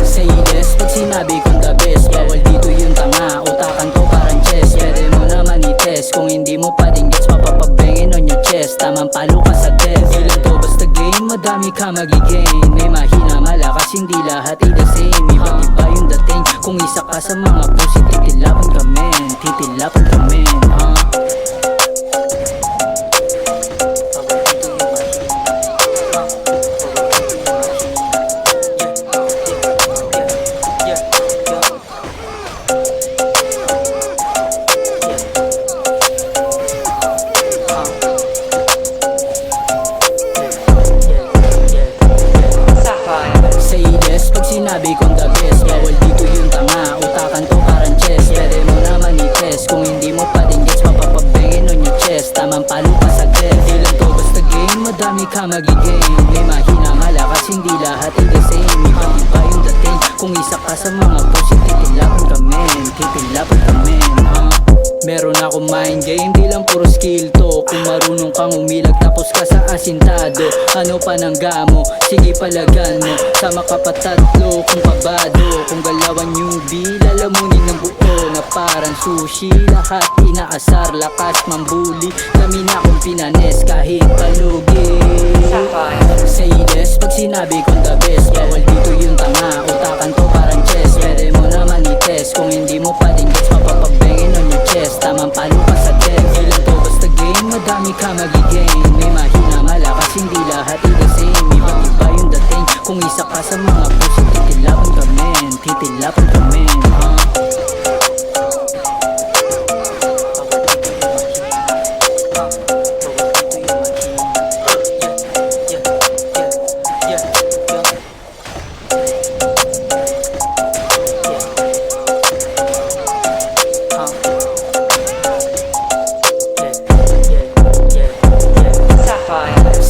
Say yes pag sinabi kong the best. Bawal dito yung tanga, utakan to parang chess. Pwede mo naman i-test, kung hindi mo pa din gets mapapabengin on your chest. Tamang palo ka sa death, di lang to basta game. Madami ka magiging, may mahina malakas, hindi lahat in the same. Iba't iba yung dating, kung isa ka sa mga puso titilapan ka men, titilapan ka men. Say yes pag sinabi kong the best. Bawal dito yung tanga, utakan to parang chess. Pwede mo naman i-test, kung hindi mo pa din gets mapapabengin on your chest. Tamang palo ka sa death, di lang to basta game. Madami ka magiging, may mahina malakas, hindi lahat in the same. Iba't iba yung dating, Kung isa ka sa mga pussy, titilapan ka men, titilapan ka men. Meron akong mind game, di lang puro skill to. Kung marunong kang umilag tapos ka sa asintado, ano pa nang gamo, sige palagan mo. Sama ka pa tatlo kung pabado. Kung galawan newbie, lalamunin ng buo na parang sushi. Lahat inaasar, lakas mambuli. Kami na kung pinanes kahit palugi. Say less pag sinabi kong the best. Bawal dito yung tanga, utakan to parang chess. Pwede mo naman i-test, kung hindi mo pa din gets, mapapabengin on your chest. Tamang palo ka sa deck, di lang to basta game. Madami ka magigain, may mahina malakas, hindi lahat the same. Ibang iba yung dating, kung isa ka sa mga puso, titilapan ka men, titilapan ka men.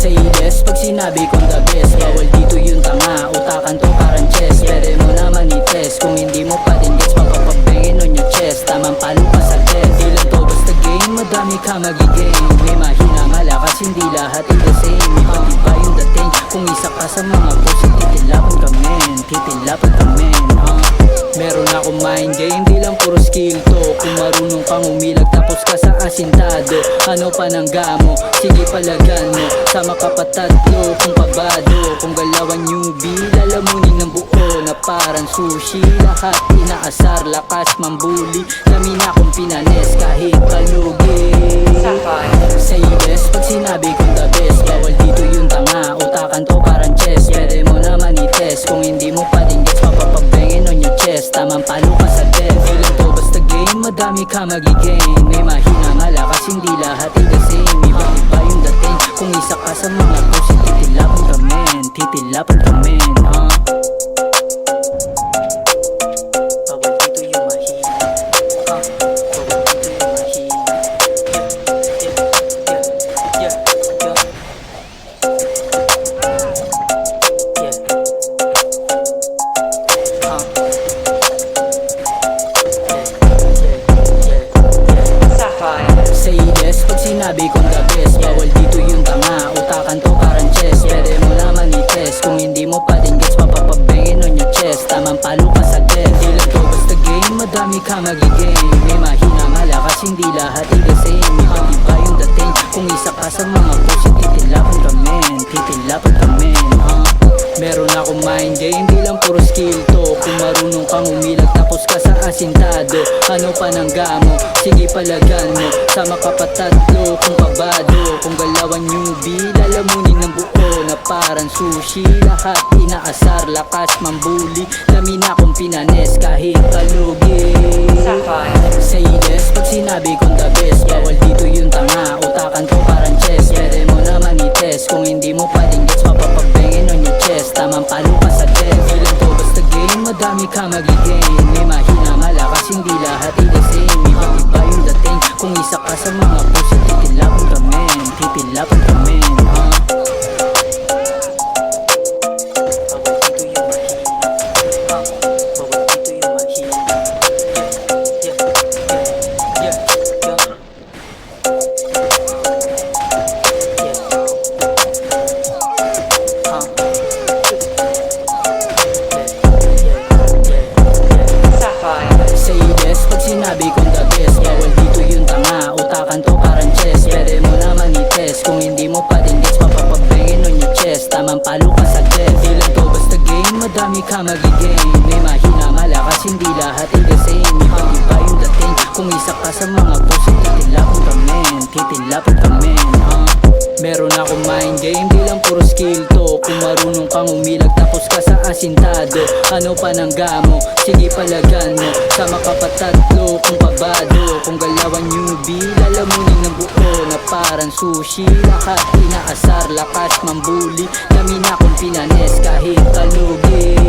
Say yes pag sinabi kong the best. Bawal dito yung tanga, utakan to parang chess. Pwede mo naman i-test, kung hindi mo pa din gets, mapapabengin on your chest. Tamang palo ka sa death, di lang to basta game. Madami ka magigain, may mahina malakas, hindi lahat the same. Ibang iba yung dating, kung isa ka sa mga puso, titilapan ka men, titilapan ka men. Meron akong mind game, di lang puro skill to. Kung marunong kang umilag tapos ka sa asintado, ano pa nang gamo, sige palagan mo. Sama ka pa tatlo kung pabado. Kung galawan newbie, lalamunin ng buo na parang sushi. Lahat inaasar, lakas mambuli. Kami na kung pinanes kahit palugi. Say less pag sinabi kong the best. Bawal dito yung tanga, utakan to parang chess. Pwede mo naman i-test, kung hindi mo pa din gets, mapapabengin on your chest. Tamang palo ka sa death, di lang to basta game. Madami ka magigain, may mahina malakas, hindi lahat the same. Ibang iba yung dating, kung isa ka sa mga puso, titilapan ka men, titilapan ka men. Bawal dito yung mahina, bawal dito yung mahina. Say yes pag sinabi kong the best. Bawal dito yung tanga, utakan to parang chess. Pwede mo naman i-test, kung hindi mo pa din gets, mapapabengin on your chest. Tamang palo ka sa death, di lang to basta game. Madami ka magigain, may mahina malakas, hindi lahat the same. Ibang iba yung dating, kung isa ka sa mga puso, titilapan ka men, titilapan ka men. Meron akong mind game, di lang puro skill to. Kung marunong kang umilag tapos ka sa asintado, ano pa nang gamo, sige palagan mo. Sama ka pa tatlo kung pabado. Kung galawan newbie, lalamunin ng buo na parang sushi. Lahat inaasar, lakas mambuli. Kami na kung pinanes kahit palugi. Say less pag sinabi kong the best. Bawal dito yung tanga, utakan to parang chess. Pwede mo naman i-test, kung hindi mo pa din gets, mapapabengin on your chest. Tamang palo ka sa death, di lang to basta game. Madami ka magigain, may mahina malakas, hindi lahat the same. Ibang iba yung dating, kung isa ka sa mga puso, titilapan ka men, titilapan ka men. Say yes pag sinabi kong the best. Bawal dito yung tanga, utakan to parang chess. Pwede mo naman i-test, kung hindi mo pa din gets, mapapabengin on your chest. Tamang palo ka sa death, di lang to basta game. Madami ka magigain, may mahina malakas, hindi lahat the same. Ibang iba yung dating, kung isa ka sa mga puso, titilapan ka men, titilapan ka men. Meron akong mind game, di lang puro skill to. Kung marunong kang umilag tapos ka sa asintado, ano pa nang gamo, sige palagan mo. Sama ka pa tatlo kung pabado. Kung galawan newbie, lalamunin ng buo na parang sushi. Lahat inaasar, lakas mambuli. Kami na kung pinanes kahit kalugi.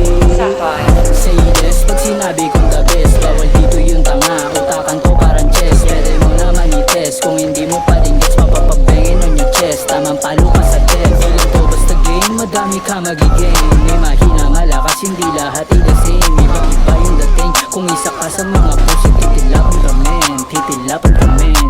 Say yes pag sinabi kong the best. Bawal dito yung tanga, utakan to parang chess. Pwede mo naman i-test, kung hindi mo pa din gets, mapapabengin on your chest. Tamang palo ka sa death, di lang to basta game. Madami ka magigain, may mahina malakas, hindi lahat lahat ay the same. Iba't iba yung dating. Kung isa ka sa mga puso, titilapan ka men, titilapan ka men.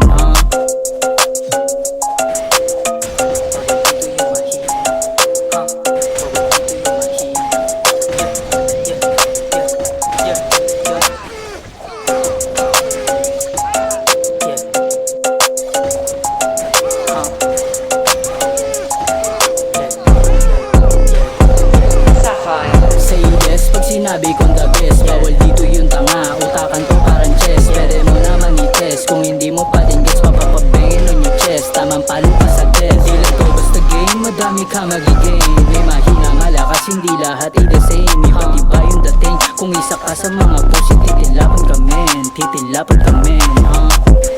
Sinabi kong the best, bawal dito yung tanga. Utakan to parang chess, pwede mo naman i-test. Kung hindi mo pa din gets, papapabengin on your chest. Tamang palo ka sa death, di lang to basta game. Madami ka magigain, may mahina malakas, hindi lahat ay the same. Iba't iba yung dating, kung isa ka sa mga puso, titilapan ka men, titilapan ka men.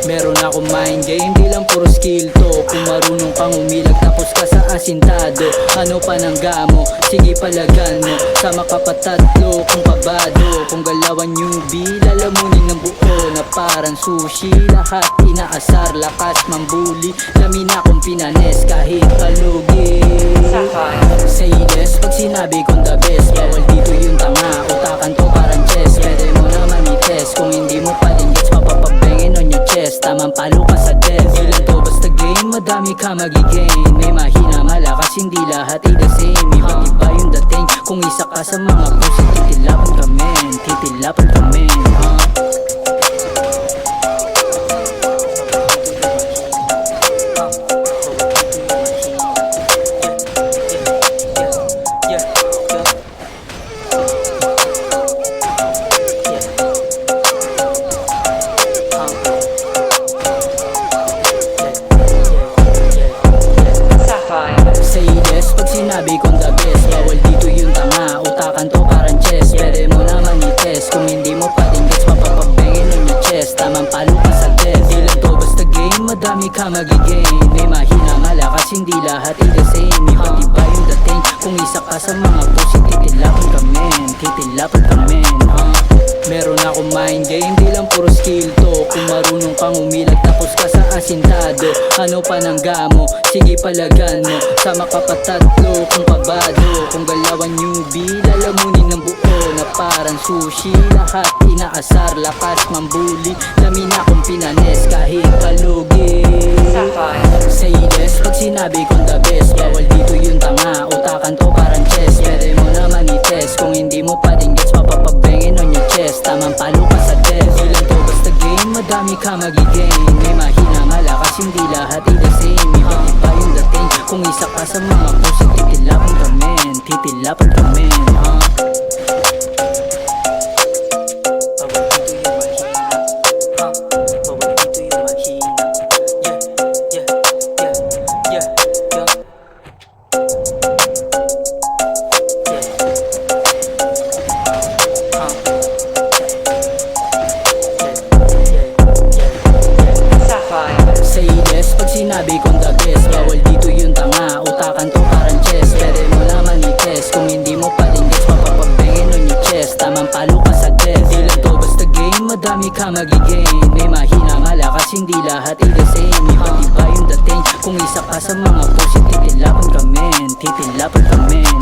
Meron akong mind game, di lang puro skill to. Kung marunong kang umilag tapos ka sa asintado, ano pa ng gamo, sige palagan mo. Sama ka pa tatlo, kung pabado, kung galawan newbie, lalamunin ng buo na parang sushi. Lahat inaasar, lakas mambuli, lamin akong pinanes kahit palugi. Say this, pag sinabi kong the best, bawal dito yung tanga. Utakan to parang chess, pwede mo naman i-test. Kung hindi mo pa din gets, papapabengin on your chest. Tamang palo ka sa death, di lang to basta game. Madami ka magigain, may mahina malakas, hindi lahat ay the same. Iba't iba yung dating, kung isa ka sa mga puso, titilapan ka men, titilapan ka men. Sinabi kong the best, bawal dito yung tanga. Utakan to parang chess, pwede mo naman i-test. Kung hindi mo pa din gets, papapabengin on your chest. Tamang palo ka sa death, di lang to basta game. Madami ka magigain, may mahina malakas, hindi lahat ay the same. Iba't iba yung dating, kung isa ka sa mga puso, titilapan ka men, titilapan ka men. Meron akong mind game, di lang puro skill to. Kung marunong kang umilag tapos ka sa asintado, ano pa ng gamo, sige palagan mo. Sama ka pa tatlo, kung pabado, kung galawan newbie, lalamunin ng buo na parang sushi. Lahat inaasar, lakas mambuli, lamin akong pinanes kahit palugi. Say this, pag sinabi kong the best, bawal dito yung tanga. Utakan to parang chess, pwede mo naman i-test. Kung hindi mo pa din gets, papapabengin on your chest. Tamang palo ka sa death, di lang to basta game. Madami ka magigain, may mahina malakas, hindi lahat ay the same. Iba't iba yung dating, kung isa ka sa mga puso, titilapan ka men, titilapan ka men. Say this, pag sinabi kong the best, bawal dito yung tanga. Utakan to parang chess, pwede mo naman i-test. Kung hindi mo pa din gets, papapabengin on your chest. Tamang palo ka sa death, di lang to basta game. Madami ka magigain, may mahina malakas, hindi lahat ay the same. Iba't iba yung dating, kung isa ka sa mga puso, titilapan ka men, titilapan ka men.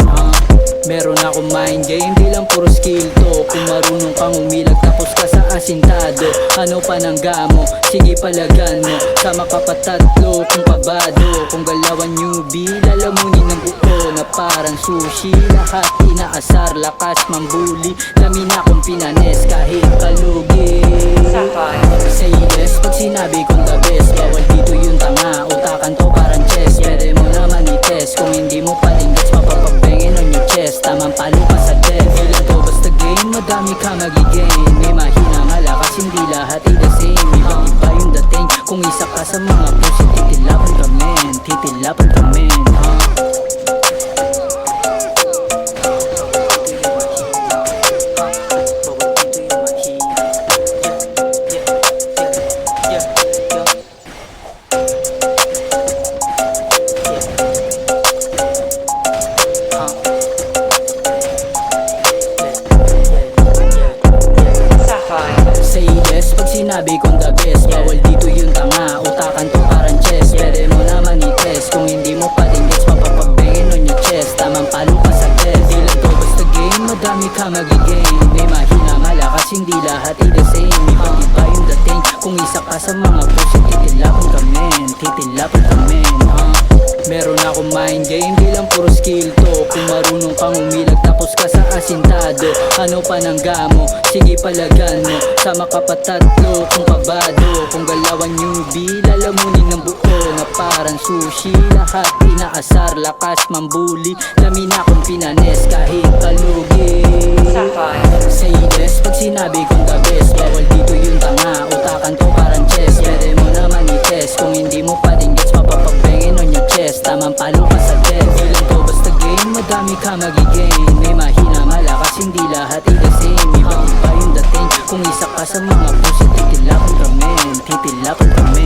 Meron akong mind game, di lang puro skill to. Kung marunong kang umilag tapos ka sa asintado, ano pa ng gamo, sige palagan mo. Sama ka pa tatlo, kung pabado, kung galawan newbie, lalamunin ng buo na parang sushi. Lahat inaasar, lakas mambuli, lamin akong pinanes kahit palugi. Say yes, pag sinabi kong the best, bawal dito yung tanga. Utakan to parang chess, pwede mo naman i-test. Kung hindi mo pa din gets, papapabengin on your chest. Tamang palo ka sa death, di lang to basta game. Madami ka magigain, may mahina malakas, hindi lahat ay the same. Iba't iba yung dating, kung isa ka sa mga puso, titilapan ka men, titilapan ka men. Say this, pag sinabi kong the best, bawal dito yung tanga. Utakan to parang chess, pwede mo naman i-test. Kung hindi mo pa din gets, magiging may mahina, malakas, hindi lahat the same. Iba-iba yung dating, kung isa ka sa mga puso, titilapin kami, titilapin kami. Meron akong mind game, di lang puro skill to. Kung marunong kang umilag tapos ka sa asintado, ano pa nang gamo, sige palagan mo. Sama ka pa tatlo, kung kabado, kung galawan newbie, lalamunin ng buo na parang sushi. Lahat inaasar, lakas mambuli, lamin akong pinanes kahit palugi. Say less pag sinabi kong the best, bawal dito yung tanga, utakan to parang chess. Pwede mo naman i-test, kung hindi mo pa din gets, mapapabengin on your chest. Tamang palo ka sa death, di lang to basta game, madami ka magigain. May mahina, malakas, hindi lahat the same. Iba-iba yung dating, kung isa ka sa mga puso, titilapin kami, titilapin kami.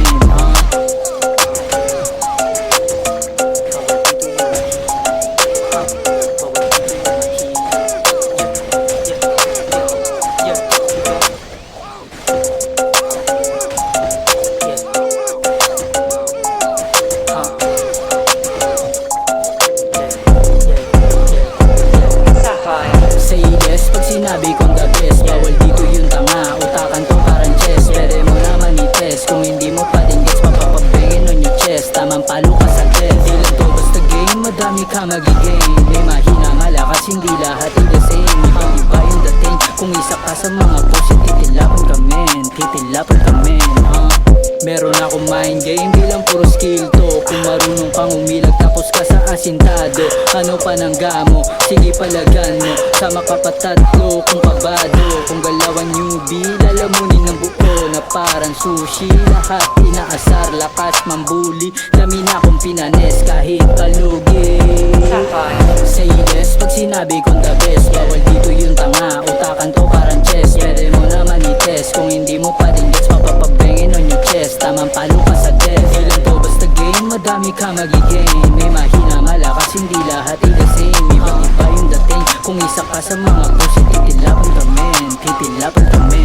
Say yes pag sinabi kong the best, bawal dito yung tanga, utakan to parang chess. Pwede mo naman i-test, kung hindi mo pa din gets, mapapabengin on your chest. Tamang palo ka sa death, di lang to basta game, madami ka magigain. May mahina, malakas, hindi lahat the same. Iba-iba yung dating, kung isa ka sa mga puso, titilapin kami, titilapin kami. Meron akong mind game, di lang puro skill to. Kung marunong kang umilag tapos ka sa asintado, ano pa nang gamo, sige palagan mo. Sama ka pa tatlo, kung kabado, kung galawan newbie, lalamunin ng buo na parang sushi. Lahat inaasar, lakas mambuli, lamin akong pinanes kahit palugi. Say less pag sinabi kong the best, bawal dito yung tanga, utakan to parang chess. Pwede mo naman i-test, kung hindi mo pa din gets, mapapabengin on your chest. Tamang palo ka sa death, di lang to basta game, madami ka magigain. May mahina, malakas, hindi lahat the same. Iba-iba yung dating, kung isa ka sa mga puso, titilapin kami, titilapin kami.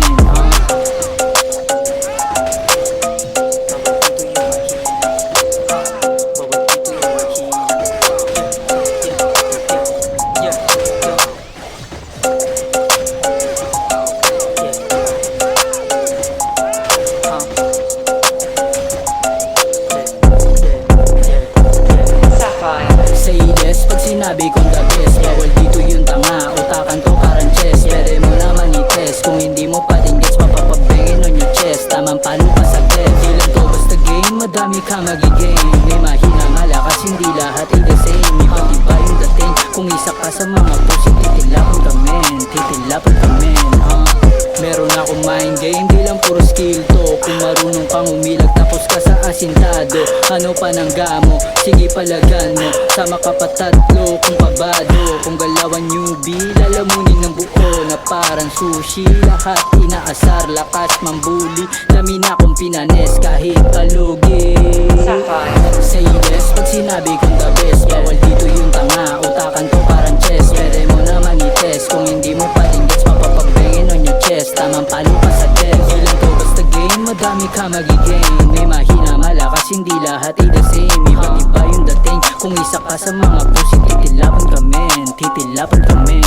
Say yes pag sinabi kong the best, bawal dito yung tanga, utakan to parang chess. Pwede mo naman i-test, kung hindi mo pa din gets, mapapabengin on your chest. Tamang palo ka sa death, di lang to basta game, madami ka magigain. May mahina, malakas, hindi lahat the same. Iba-iba yung dating, kung isa ka sa mga puso, titilapin kami, titilapin kami. Meron akong mind game, di lang puro skill to. Kung marunong kang umilag tapos ka sa asintado, ano pa nang gamo, sige palagan mo. Sama ka pa tatlo, kung kabado, kung galawan newbie, lalamunin ng buo na parang sushi. Lahat inaasar, lakas mambuli, lamin akong pinanes kahit palugi. Say yes pag sinabi kong the best, bawal dito yung tanga, utakan to parang chess. Pwede mo naman i-test, kung hindi mo pa din gets, mapapabengin on your chest. Tamang palo ka sa death, di lang to basta game, madami ka magigain. May mahina, malakas, hindi lahat the same. Iba-iba yung dating, kung isa ka sa mga puso, titilapin kami, titilapin kami.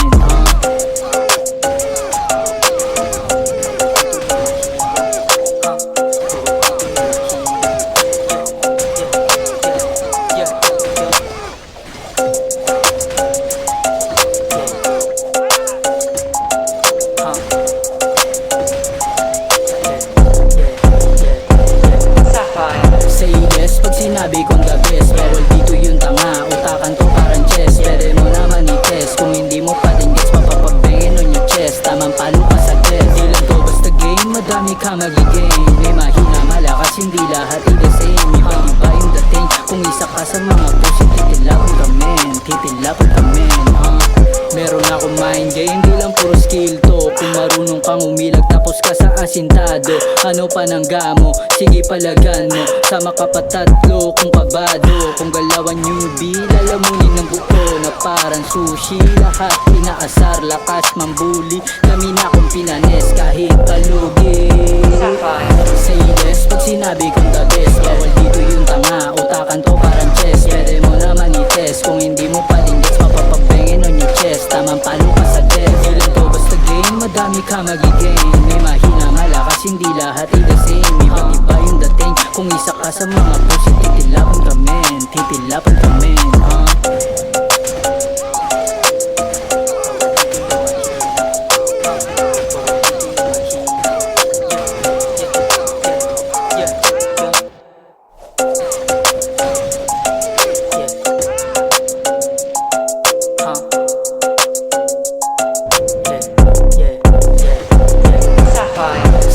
Say yes pag sinabi kong the best, bawal dito yung tanga, utakan to parang chess. Pwede mo naman i-test, kung hindi mo pa din gets, mapapabengin on your chest. Tamang palo ka sa death, di lang to basta game, madami ka magigain. May mahina, malakas, hindi lahat the same. Iba-iba yung dating, kung isa ka sa mga puso, titilapin kami, titilapin kami. Meron akong mind game, di lang puro skill to. Kung marunong kang umilag tapos ka sa asintado, ano pa nang gamo, sige palagan mo. Sama ka pa tatlo, kung kabado, kung galawan newbie, lalamunin ng buo na parang sushi. Lahat inaasar, lakas mambuli, lamin akong pinanes kahit palugi. Say yes pag sinabi kong the best, bawal dito yung tanga, utakan to parang chess. Pwede mo naman i-test, kung hindi mo pa din gets, mapapabengin on your chest. Tamang palo ka sa death, di lang to basta game, madami ka magigain. May mahina, malakas, hindi lahat ay the same. Iba't iba yung dating, kung isa ka sa mga pusi, titilapan ka men, titilapan ka men.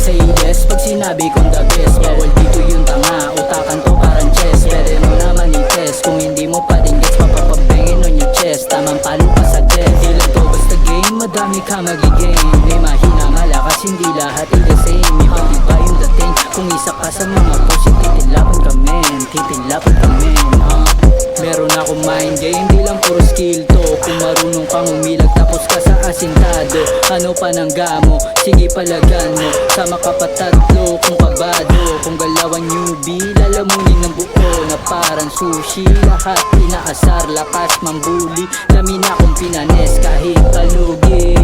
Say yes pag sinabi kong the best. Bawal dito yung tanga, utakan to parang chess. Pwede mo naman i-test, kung hindi mo pa din gets, mapapabengin on your chest. Tamang palo ka sa death, di lang to basta game, madami ka magigain. May mahina, malakas, hindi lahat ay the same. Iba't iba yung dating, kung isa ka sa mga pusi, titilapan ka men, titilapan ka men. Meron akong mind game, di lang puro skill to. Kung marunong kang umilag tapos ka sa asintado, ano pa nang gamo, sige palagan mo. Sama ka pa tatlo, kung pabado, kung galawan newbie, lalamunin ng buo na parang sushi. Lahat inaasar, lakas mambuli, dami na akong pinanes kahit kalugi.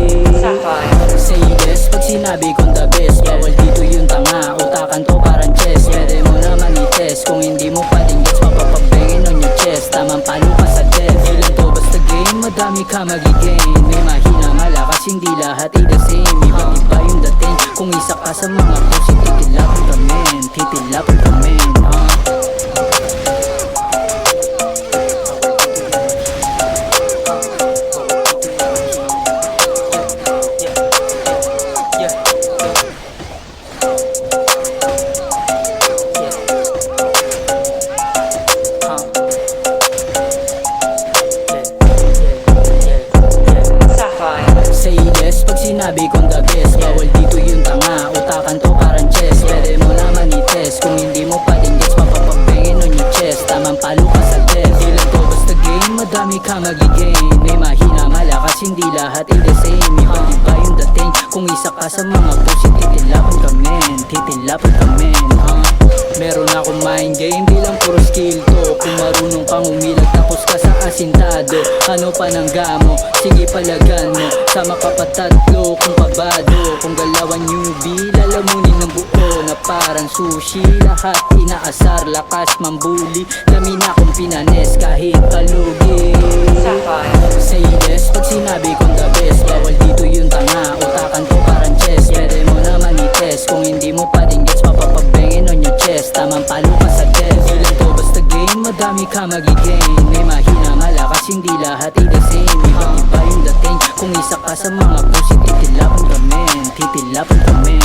Say yes pag sinabi kong the best. Bawal dito yung tanga, utakan to parang chess. Pwede mo naman i-test, kung hindi mo pa din gets, mapapabengin on your chest. Tamang palo ka sa death, di lang to basta game, madami ka magigain. May mahina, malakas, hindi lahat ay the same. Iba't iba yung dating, kung isa ka sa mga pusi, titilapan ka men, titilapan ka men. Say yes pag sinabi kong the best. Bawal dito yung tanga, utakan to parang chess. Pwede mo naman i-test, kung hindi mo pa din gets, mapapabengin on your chest. Tamang palo ka sa death, di lang to basta game, madami ka magigain. May mahina, malakas, hindi lahat ay the same. Iba't iba yung dating, kung isa ka sa mga pusi, titilapan ka men, titilapan ka men. Meron akong mind game, di lang puro skill to. Kung marunong kang umilag tapos ka sa asintado, ano pa nang gamo, sige palagan mo. Sama ka pa tatlo, kung pabado, kung galawan newbie, lalamunin ng buo na parang sushi. Lahat inaasar, lakas mambuli, dami na akong pinanes kahit kalugi. Say yes pag sinabi kong the best. Bawal dito yung tanga, utakan to parang chess. Pwede mo naman i-test, kung hindi mo pa din gets, mapapabengin on your chest. Tamang palo ka sa death, di lang to basta game, madami ka magigain. May mahina, malakas, hindi lahat ay the same. Iba't iba yung dating, kung isa ka sa mga pusi, titilapan ka men, titilapan ka men.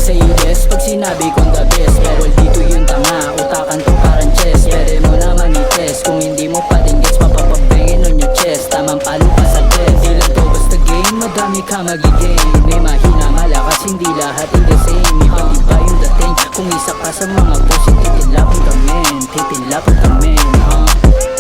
Say yes pag sinabi kong the best. Bawal dito yung tanga, utakan to parang chess. Pwede mo naman i-test, kung hindi mo pa din gets, mapapabengin on your chest. Tamang palo ka sa death, di lang to basta game, madami ka magigain. May mahina, malakas, hindi lahat ay the same. Iba't iba yung dating, kung isa ka sa mga pusi, titilapan ka men, titilapan ka men.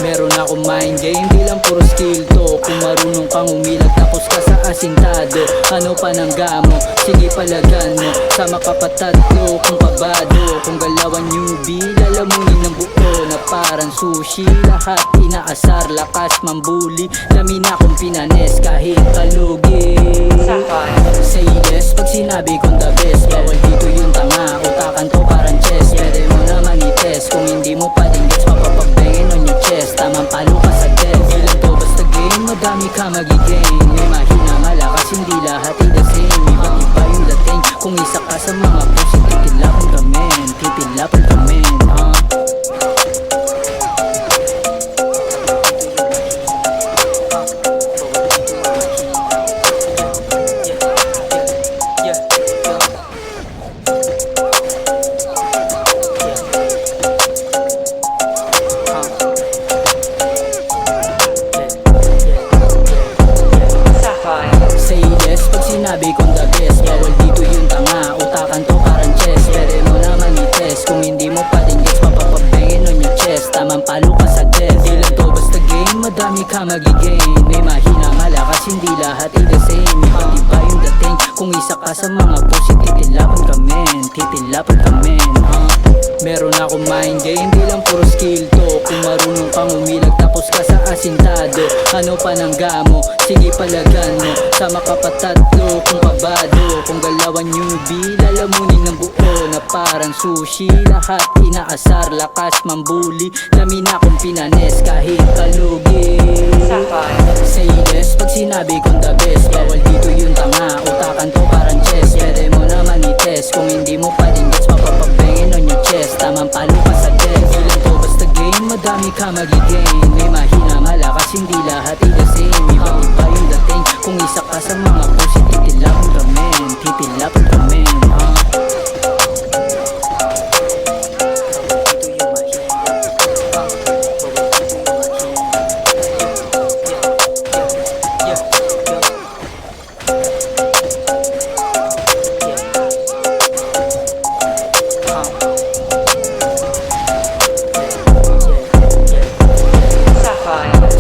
Meron akong mind game, di lang puro skill to. Kung marunong kang umilag tapos ka sa asintado, ano pa nang gamo, sige palagan mo. Sama ka pa tatlo, kung pabado, kung galawan newbie, lalamunin ng buo na parang sushi. Lahat inaasar, lakas mambuli, dami na akong pinanes kahit kalugi. Say yes pag sinabi kong the best. Bawal dito yung tanga, utakan to parang chess. Pwede mo naman i-test, kung hindi mo pa din gets, mapapabengin on your chest. Tamang palo ka sa death, di lang to basta game, madami ka magigain. May mahina, malakas, hindi lahat ay the same. Iba't iba yung dating, kung isa ka sa mga pusi, titilapan ka men, titilapan ka men. Say yes pag sinabi kong the best. Bawal dito yung tanga, utakan to parang chess. Pwede mo naman i-test, kung hindi mo pa din gets, tamang palo ka sa death. Di lang to basta game, madami ka magigain. May mahina malakas, hindi lahat ay the same. Iba't iba yung dating, kung isa ka sa mga pussy titilapan ka men, titilapan ka men. Meron akong mind game, di lang puro skill to. Kung marunong kang umilag tapos ka sa asintado, ano pa ng gamo, sige palagan mo. Sama ka pa tatlo, kung kabado, kung galawan newbie, lalamunin ng buo na parang sushi. Lahat inaasar, lakas mambuli, dami na kong pinanes kahit kalugi. Say less pag sinabi kong the best, bawal dito yung tanga, utakan to parang chess. Pwede mo naman i-test, kung hindi mo pa din gets, mapapabengin on your chest. Tamang palo ka sa death, di lang to basta game, madami ka magigain. May mahina malakas, hindi lahat ay the same. Iba't iba yung dating, kung isa ka sa mga pussy titilapan ka men, titilapan ka men.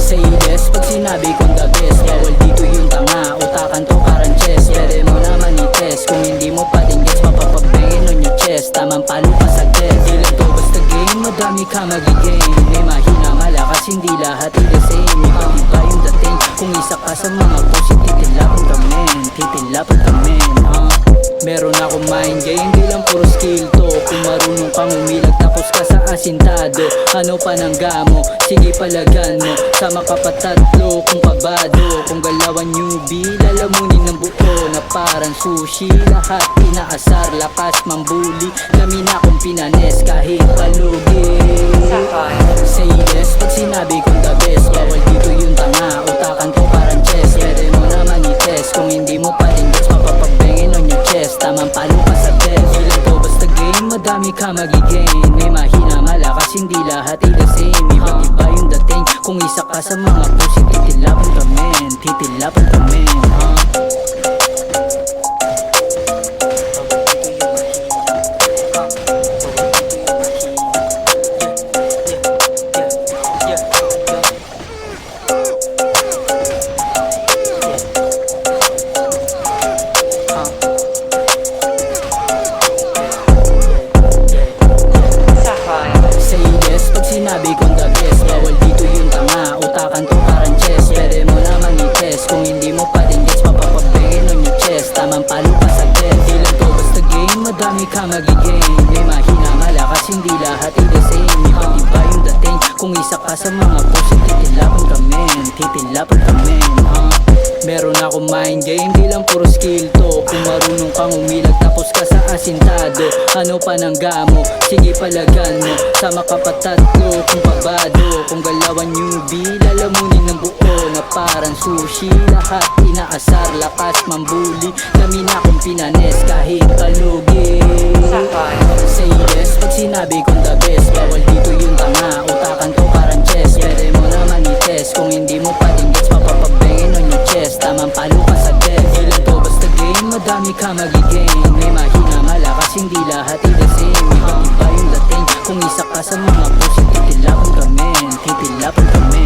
Say yes pag sinabi kong the best, bawal dito yung tanga, utakan to parang chess. Pwede mo naman i-test, kung hindi mo pa din gets, mapapabengin on your chest. Tamang palo ka sa death, di lang to basta game, madami ka magigain. May mahina malakas, hindi lahat ay the same. Iba't iba yung dating, kung isa ka sa mga pussy titilapan ka men, titilapan ka men. Meron akong mind game, di lang puro skill to. Kung marunong kang umilag tapos ka sa asintado, ano pa ng gamo, sige palagan mo. Sama ka pa tatlo, kung kabado, kung galawan newbie, lalamunin ng buo na parang sushi. Lahat inaasar, lakas mambuli, dami na kong pinanes kahit palugi. Say yes pag sinabi kong the best, bawal dito yung tanga, utakan to parang chess. Pwede mo naman i-test, kung hindi mo pa din gets, mapapabengin on your chest. Tamang palo ka sa death, di lang to basta game, madami ka magigain. May mahina malakas, hindi lahat ay the same. Iba't iba yung dating, kung isa ka sa mga pussy titilapan ka men, titilapan ka men. Say yes pag sinabi kong the best, bawal dito yung tanga, utakan to parang chess. Pwede mo naman i-test, kung hindi mo pa din gets, mapapabengin on your chest. Tamang palo ka sa death, di lang to basta game, madami ka magigain. May mahina malakas, hindi lahat ay the same. Iba't iba yung dating, kung isa ka sa mga pussy titilapan ka men, titilapan ka men. Meron akong mind game, di lang puro skill to. Kung marunong kang umilag tapos ka sa asintado, ano pa ng gamo, sige palagan mo. Sama ka pa tatlo, kung kabado, kung galawan newbie, lalamunin ng buo na parang sushi. Lahat inaasar, lakas mambuli, dami na kong pinanes kahit kalugi. Say yes pag sinabi kong the best, bawal dito yung tanga, utakan to parang chess. Pwede mo naman i-test, kung hindi mo pa din gets, mapapabengin on your chest. Tamang palo ka sa death, di lang to basta game, madami ka magigain. May mahina malakas, hindi lahat ay the same. Iba't iba yung dating, kung isa ka sa mga pussy titilapan ka men, titilapan ka men.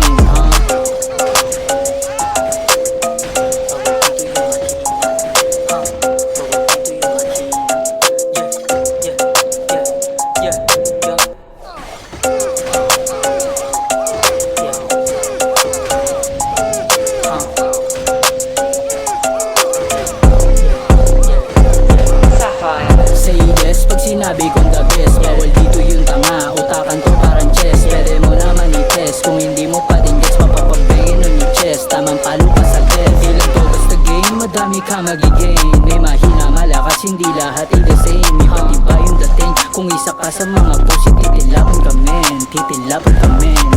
Say yes pag sinabi kong the best, bawal dito yung tanga, utakan to parang chess. Pwede mo naman i-test, kung hindi mo pa din gets, mapapabengin on your chest. Tamang palo ka sa death, di lang to basta game, madami ka magigain. May mahina malakas, hindi lahat ay the same. Iba't iba yung dating, kung isa ka sa mga pussy titilapan ka men, titilapan ka men.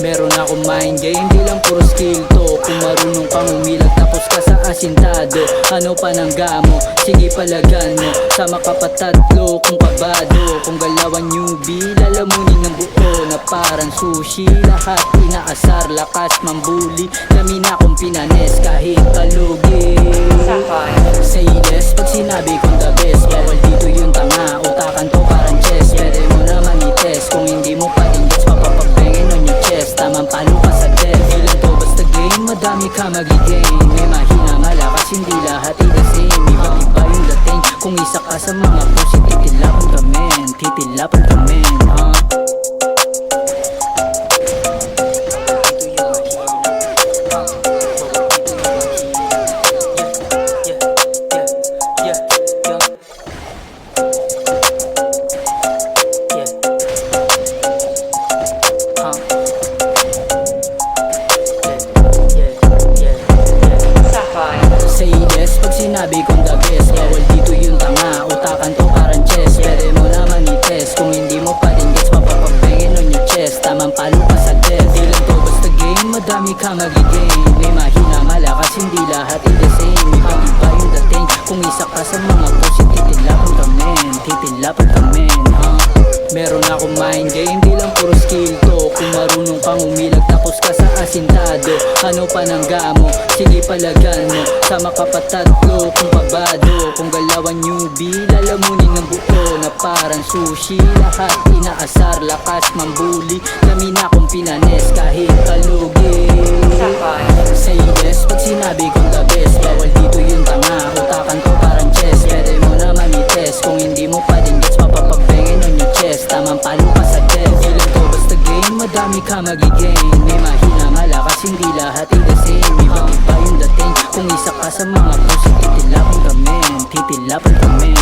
Meron akong mind game, di lang puro skill to. Kung marunong kang umilag tapos ka sa asintado, ano pa ng gamo, sige palagan mo. Sama ka pa tatlo, kung kabado, kung galawan newbie, lalamunin ng buo na parang sushi. Lahat inaasar, lakas mambuli, dami na kong pinanes kahit kalugi. Say yes pag sinabi kong the best, bawal dito yung tanga, utakan to parang chess. Pwede mo naman i-test, kung hindi mo pa din gets, ka magigain. May mahina malakas, hindi lahat ay the same. Iba't iba yung dating, kung isa ka sa mga pusi, titilapan ka men, titilapan ka men. Sinabi kong the best, bawal dito yung tanga. Utakan to parang chess, pwede mo naman i-test. Kung hindi mo pa din gets, mapapabengin on your chest. Tamang palo ka sa death, di lang to basta game. Madami ka magigain. May mahina malakas, hindi lahat ay the same. Iba't iba yung dating, kung isa ka sa mga pusi, titilapan ka men, titilapan ka men. Meron akong mind game, di lang puro skill to. Kung marunong kang umilag tapos ka sa asintado, ano pa nang gamo, sige palagan mo. Sama ka pa tatlo, kung pabado, kung galawan newbie, lalamunin ng buo na parang sushi. Lahat inaasar, lakas mambuli, dami na kong pinanes kahit kalugi. Say yes, pag sinabi kong the best, bawal dito yung tanga. Utakan ko parang chess, pwede mo naman i-test. Kung hindi mo pa din gets, mapapabengin on your chest. Tamang palo ka sa death, di lang to basta game. Madami ka magigain. May mahina malakas, hindi lahat ay the same. Iba't iba yung dating, kung isa ka sa mga pusi, titilapan ka men, titilapan ka men.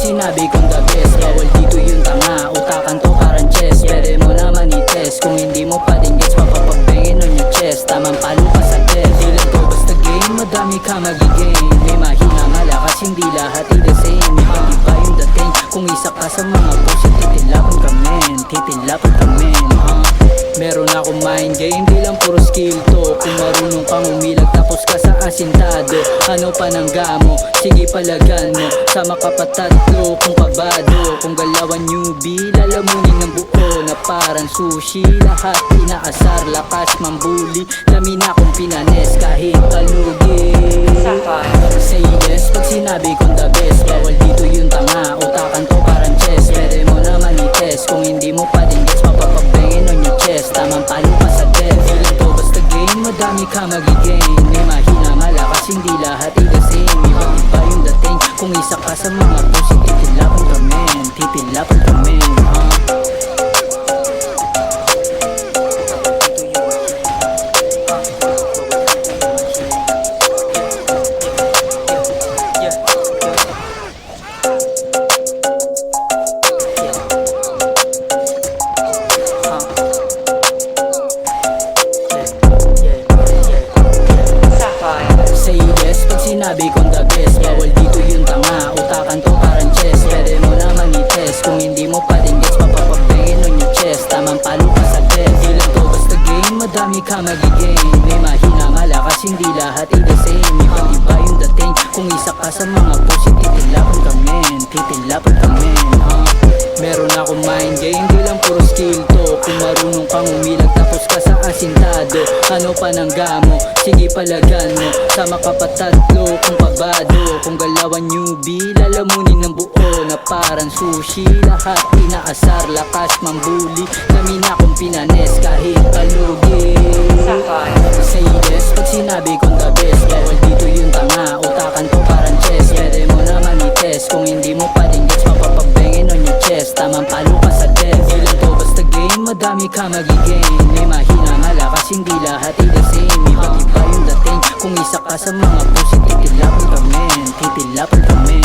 Sinabi kong the best, bawal dito yung tanga. Utakan to parang chess, pwede mo naman i-test. Kung hindi mo pa din gets, mapapabengin on your chest. Tamang palo ka sa death, di lang to basta game. Madami ka magigain. May mahina malakas, hindi lahat ay the same. Iba't iba yung dating, kung isa ka sa mga pusi, titilapan ka men, titilapan ka men. Meron akong mind game, di lang puro skill to. Kung marunong kang umilag tapos ka sa asintado, ano pa nang gamo, sige palagan mo. Sama ka pa tatlo, kung pabado, kung galawan newbie, lalamunin ng buo na parang sushi. Lahat inaasar, lakas mambuli, dami na kong pinanes kahit kalugi. Say yes, pag sinabi kong the best, bawal dito yung tanga. Utakan to parang chess, pwede mo naman i-test. Kung hindi mo pa din gets, mapapabengin on your chest. Tamang palo ka sa death, di lang to basta game. Madami ka magigain. May mahina malakas, hindi lahat ay the same. Iba't iba yung dating, kung isa ka sa mga pusi, titilapan ka men, titilapan ka men. Sinabi kong the best, bawal dito yung tanga. Utakan to parang chess, pwede mo naman i-test. Kung hindi mo pa din gets, mapapabengin on your chest. Tamang palo ka sa death, di lang to basta game. Madami ka magigain. May mahina malakas, hindi lahat ay the same. Iba't iba yung dating, kung isa ka sa mga pusi, titilapan ka men, titilapan ka men. Meron akong mind game, di lang puro skill to. Kung marunong kang umilag tapos ka sa asintado, ano pa nang gamo, sige palagan mo. Sama ka pa tatlo, kung pabado, kung galawan newbie, lalamunin ng buo na parang sushi. Lahat inaasar, lakas mambuli, dami na kong pinanes kahit kalugi. Say yes, pag sinabi kong the best, bawal dito yung tanga. Utakan to parang chess, pwede mo naman i-test. Kung hindi mo pa din gets, mapapabengin on your chest. Tamang palo ka sa death, di lang to basta game. Madami ka magigain. May mahina malakas, hindi lahat ay the same. Iba't iba yung dating, kung isa ka sa mga pusi, titilapan ka men, titilapan ka men.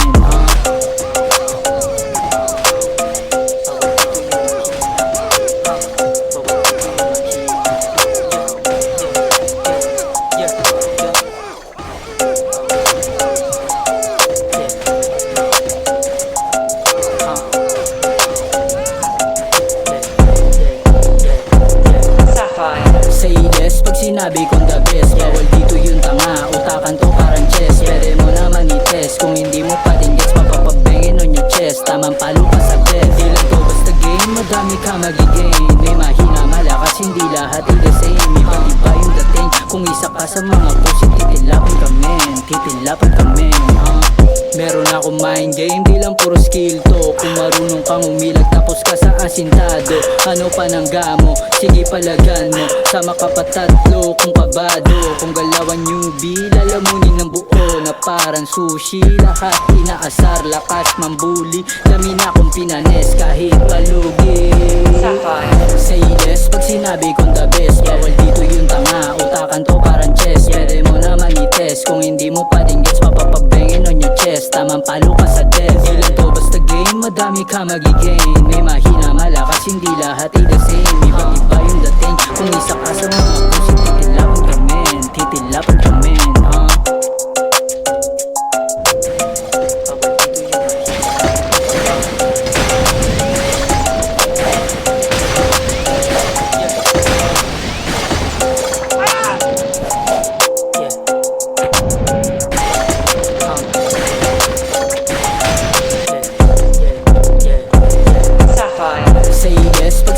Meron akong mind game, di lang puro skill to. Kung marunong kang umilag tapos ka sa asintado, ano pa nang gamo, sige palagan mo. Sama ka pa tatlo kung kabado. Kung galawan newbie, lalamunin ng buo na parang sushi. Lahat inaasar, lakas mambuli. Dami na akong pinanes kahit palugi. Say yes pag sinabi kong the best. Bawal dito yung tanga, utakan to parang chess. Pwede mo naman i-test, kung hindi mo pa din gets mapapabengin on your chest. Tamang palo ka sa death. Di lang to basta game, madami ka magigain. May mahina malakas, hindi lahat ay the same. Ibang iba yung dating, kung isa ka sa mga puso, titilapan ka men, titilapan ka men.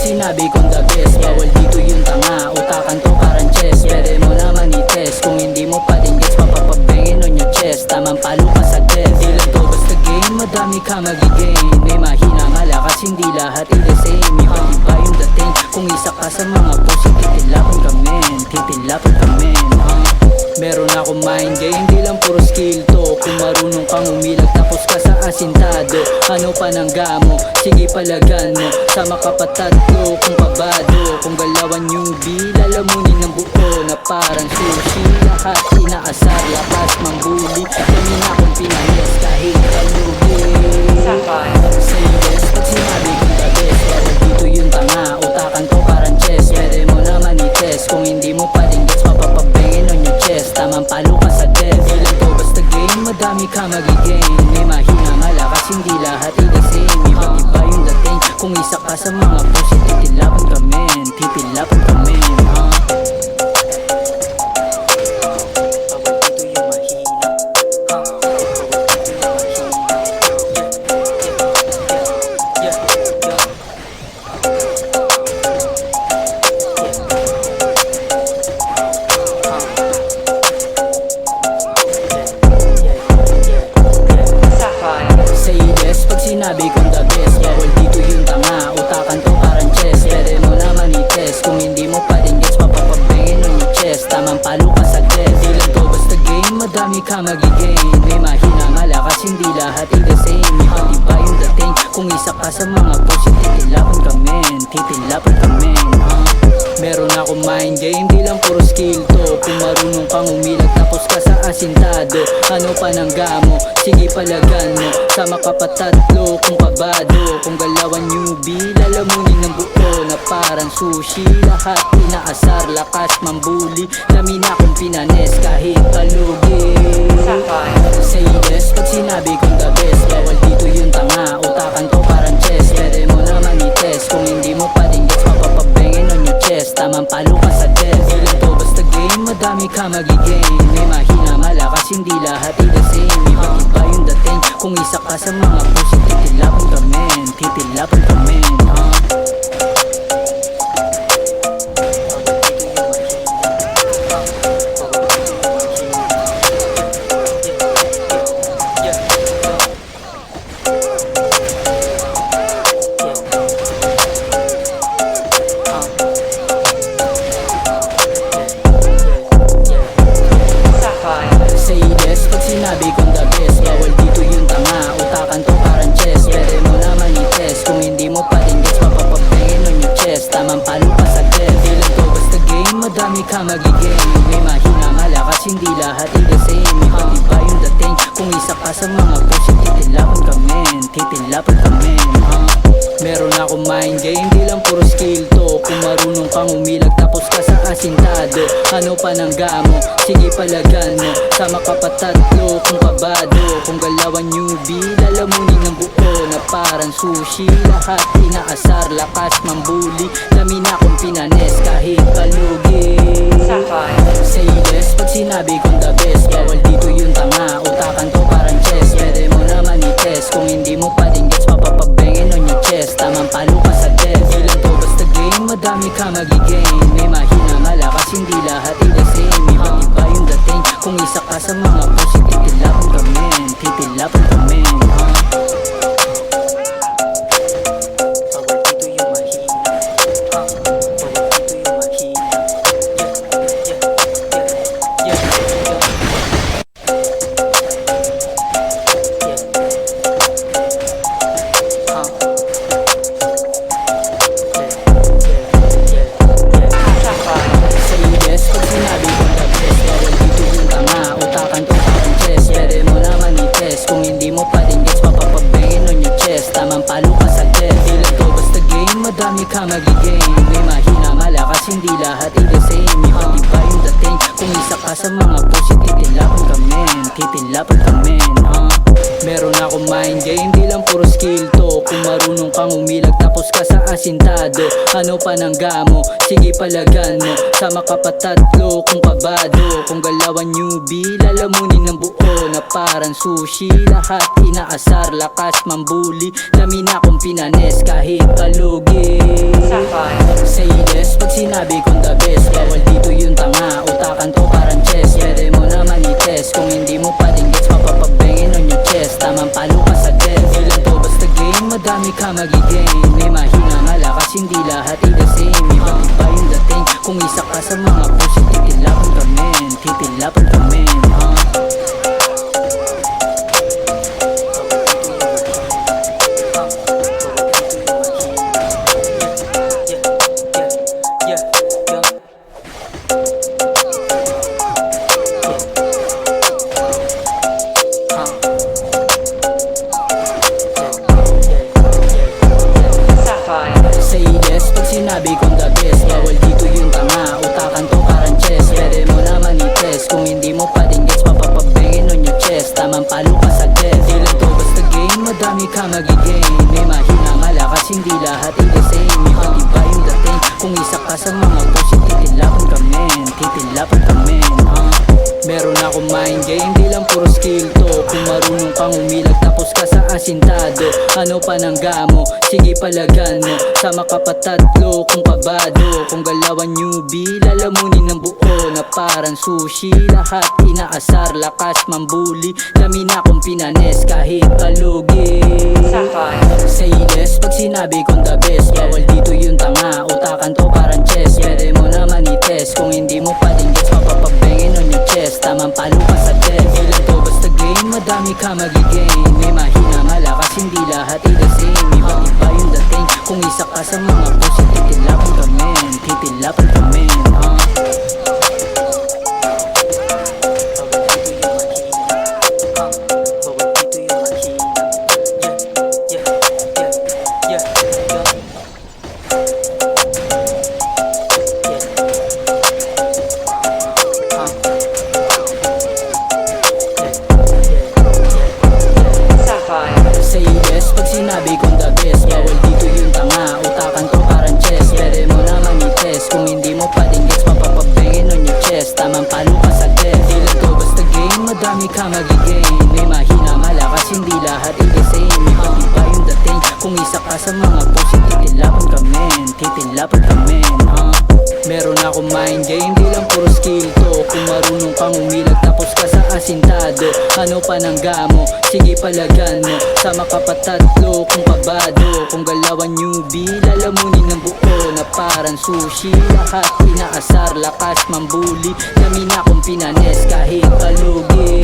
Sinabi kong the best, bawal dito yung tanga, utakan to parang chess. Pwede mo naman i-test, kung hindi mo pa din gets mapapabengin on your chest. Tamang palo ka sa death. Di lang to basta game, madami ka magigain. May mahina malakas, hindi lahat ay the same. Ibang iba yung dating, kung isa ka sa mga puso, titilapan ka men, titilapan ka men. Meron akong mind game, di lang puro skill to. Kung marunong kang umilag tapos ka sa asintado, ano pa nang gamo, sige palagan mo. Sama ka pa tatlo kung kabado. Kung galawan newbie, lalamunin ng buo na parang sushi. Lahat inaasar, lakas mambuli. Dami na akong pinayas kahit kalugi. Say yes pag sinabi kong the best. Bawal dito yung tanga, utakan to parang chess. Pwede mo naman i-test, kung hindi mo pa din gets mapapabengin on your chest. Tamang palo ka sa death. Di lang to basta game, madami ka magigain. May mahina malakas, hindi lahat ay the same. Ibang iba yung dating, kung isa ka sa mga puso, titilapan ka men, titilapan ka men. Sinabi kong the best, bawal dito yung tanga, utakan to parang chess. Pwede mo naman i-test, kung hindi mo pa din gets mapapabengin on your chest. Tamang palo ka sa death. Di lang to basta game, madami ka magigain. May mahina malakas, hindi lahat ay the same. Ibang iba yung dating, kung isa ka sa mga puso, titilapan ka men, titilapan ka men. Meron akong mind game, di lang puro skill to. Kung marunong kang umilag tapos ka sa asintado, ano pa nang gamo, sige palagan mo. Sama ka pa tatlo kung kabado. Kung galawan newbie, lalamunin ng buo na parang sushi. Lahat inaasar, lakas mambuli. Dami na akong pinanes kahit palugi. Say yes pag sinabi kong the best. Bawal dito yung tanga, utakan to parang chess. Pwede mo naman i-test, kung hindi mo pa din gets mapapabengin on your chest. Tamang palo ka sa death. Di lang to basta game, madami ka magigain. May mahina malakas, hindi lahat ay the same. Ibang iba yung dating, kung isa ka sa mga puso, titilapan ka men, titilapan ka men. Sinabi kong the best, bawal dito yung tanga, utakan to parang chess. Pwede mo naman i-test, kung hindi mo pa din gets mapapabengin on your chest. Tamang palo ka sa death. Di lang to basta game, madami ka magigain. May mahina malakas, hindi lahat ay the same. Ibang iba yung dating, kung isa ka sa mga puso, titilapan ka men, titilapan ka men. Meron akong mind game, di lang puro skill to. Kung marunong kang umilag tapos ka sa asintado, ano pa nang gamo, sige palagan mo. Sama ka pa tatlo kung kabado. Kung galawan newbie, lalamunin ng buo na parang sushi. Lahat inaasar, lakas mambuli. Dami na akong pinanes kahit palugi. Say yes pag sinabi kong the best. Bawal dito yung tanga, utakan to parang chess. Pwede mo naman i-test, kung hindi mo pa din gets mapapabengin on your chest. Tamang palo ka sa death. Di lang to basta game, madami ka magigain. May mahina malakas, hindi lahat ay the same. Ibang iba yung dating, kung isa ka sa mga puso, titilapan ka men, titilapan ka ka magiging may mahina malakas, hindi lahat ay the same. Iba-iba yung dating, kung isa ka sa mga pusi, titilapan ka men, titilapan ka men. Meron akong mind game, di lang puro skill to. Kung marunong kang umilag tapos ka sa asintado, ano pa nang gamo, sige palagan mo. Sama ka pa tatlo kung pabado, kung galawan newbie, lalamunin ng buo na parang sushi. Lahat inaasar, lakas mambuli, dami na akong pinanes kahit kalugi. Say yes pag sinabi kong the best, bawal dito yung tanga, utakan to parang chess. Pwede mo naman i-test, kung hindi mo pa din gets, mapapabengin on your chest. Tamang palo ka sa death, di lang to basta game, madami ka magiging. May mahina malakas, hindi lahat ay the same. Iba-iba yung dating, kung isa ka sa mga pusi, titilapan ka men, titilapan ka men. Say yes pag sinabi kong the best, bawal dito yung tanga, utakan to parang chess. Pwede mo naman i-test, kung hindi mo pa din gets, mapapabengin on your chest. Tamang palo ka sa death, di lang to basta game, madami ka magiging. May mahina malakas, hindi lahat ay the same. Iba-iba yung dating, kung isa ka sa mga pusi, titilapan ka men, titilapan ka men. Meron akong mind game, di lang puro skill to. Kung marunong kang umilag tapos ka sa asintado, ano pa nang gamo, sige palagan mo. Sama ka pa tatlo kung pabado, kung galawan newbie, lalamunin ng buo na parang sushi. Lahat inaasar, lakas mambuli, dami na akong pinanes kahit kalugi. Say yes pag sinabi kong the best, bawal dito yung tanga, utakan to parang chess. Pwede mo naman i-test, kung hindi mo pa din gets, mapapabengin on your chest. Tamang palo ka sa death, di lang to basta game, madami ka magiging. May mahina malakas, hindi lahat ay the same. Iba-iba yung dating, kung isa ka sa mga pusi, titilapan ka men, titilapan ka men. Say yes pag sinabi kong the best, bawal dito yung tanga, utakan to parang chess. Pwede mo naman i-test, kung hindi mo pa din gets, mapapabengin on your chest. Tamang palo ka sa death, di lang to basta game, madami ka magiging. May mahina malakas, hindi lahat ay the same. Iba-iba yung dating, kung isa ka sa mga pusi, titilapan ka men, titilapan ka men. Meron akong mind game, di lang puro skill to. Kung marunong kang umilag tapos ka sa asintado, ano pa nang gamo, sige palagan mo. Sama ka pa tatlo kung pabado, kung galawan newbie, lalamunin ng buo na parang sushi. Lahat inaasar, lakas mambuli, dami na akong pinanes kahit kalugi.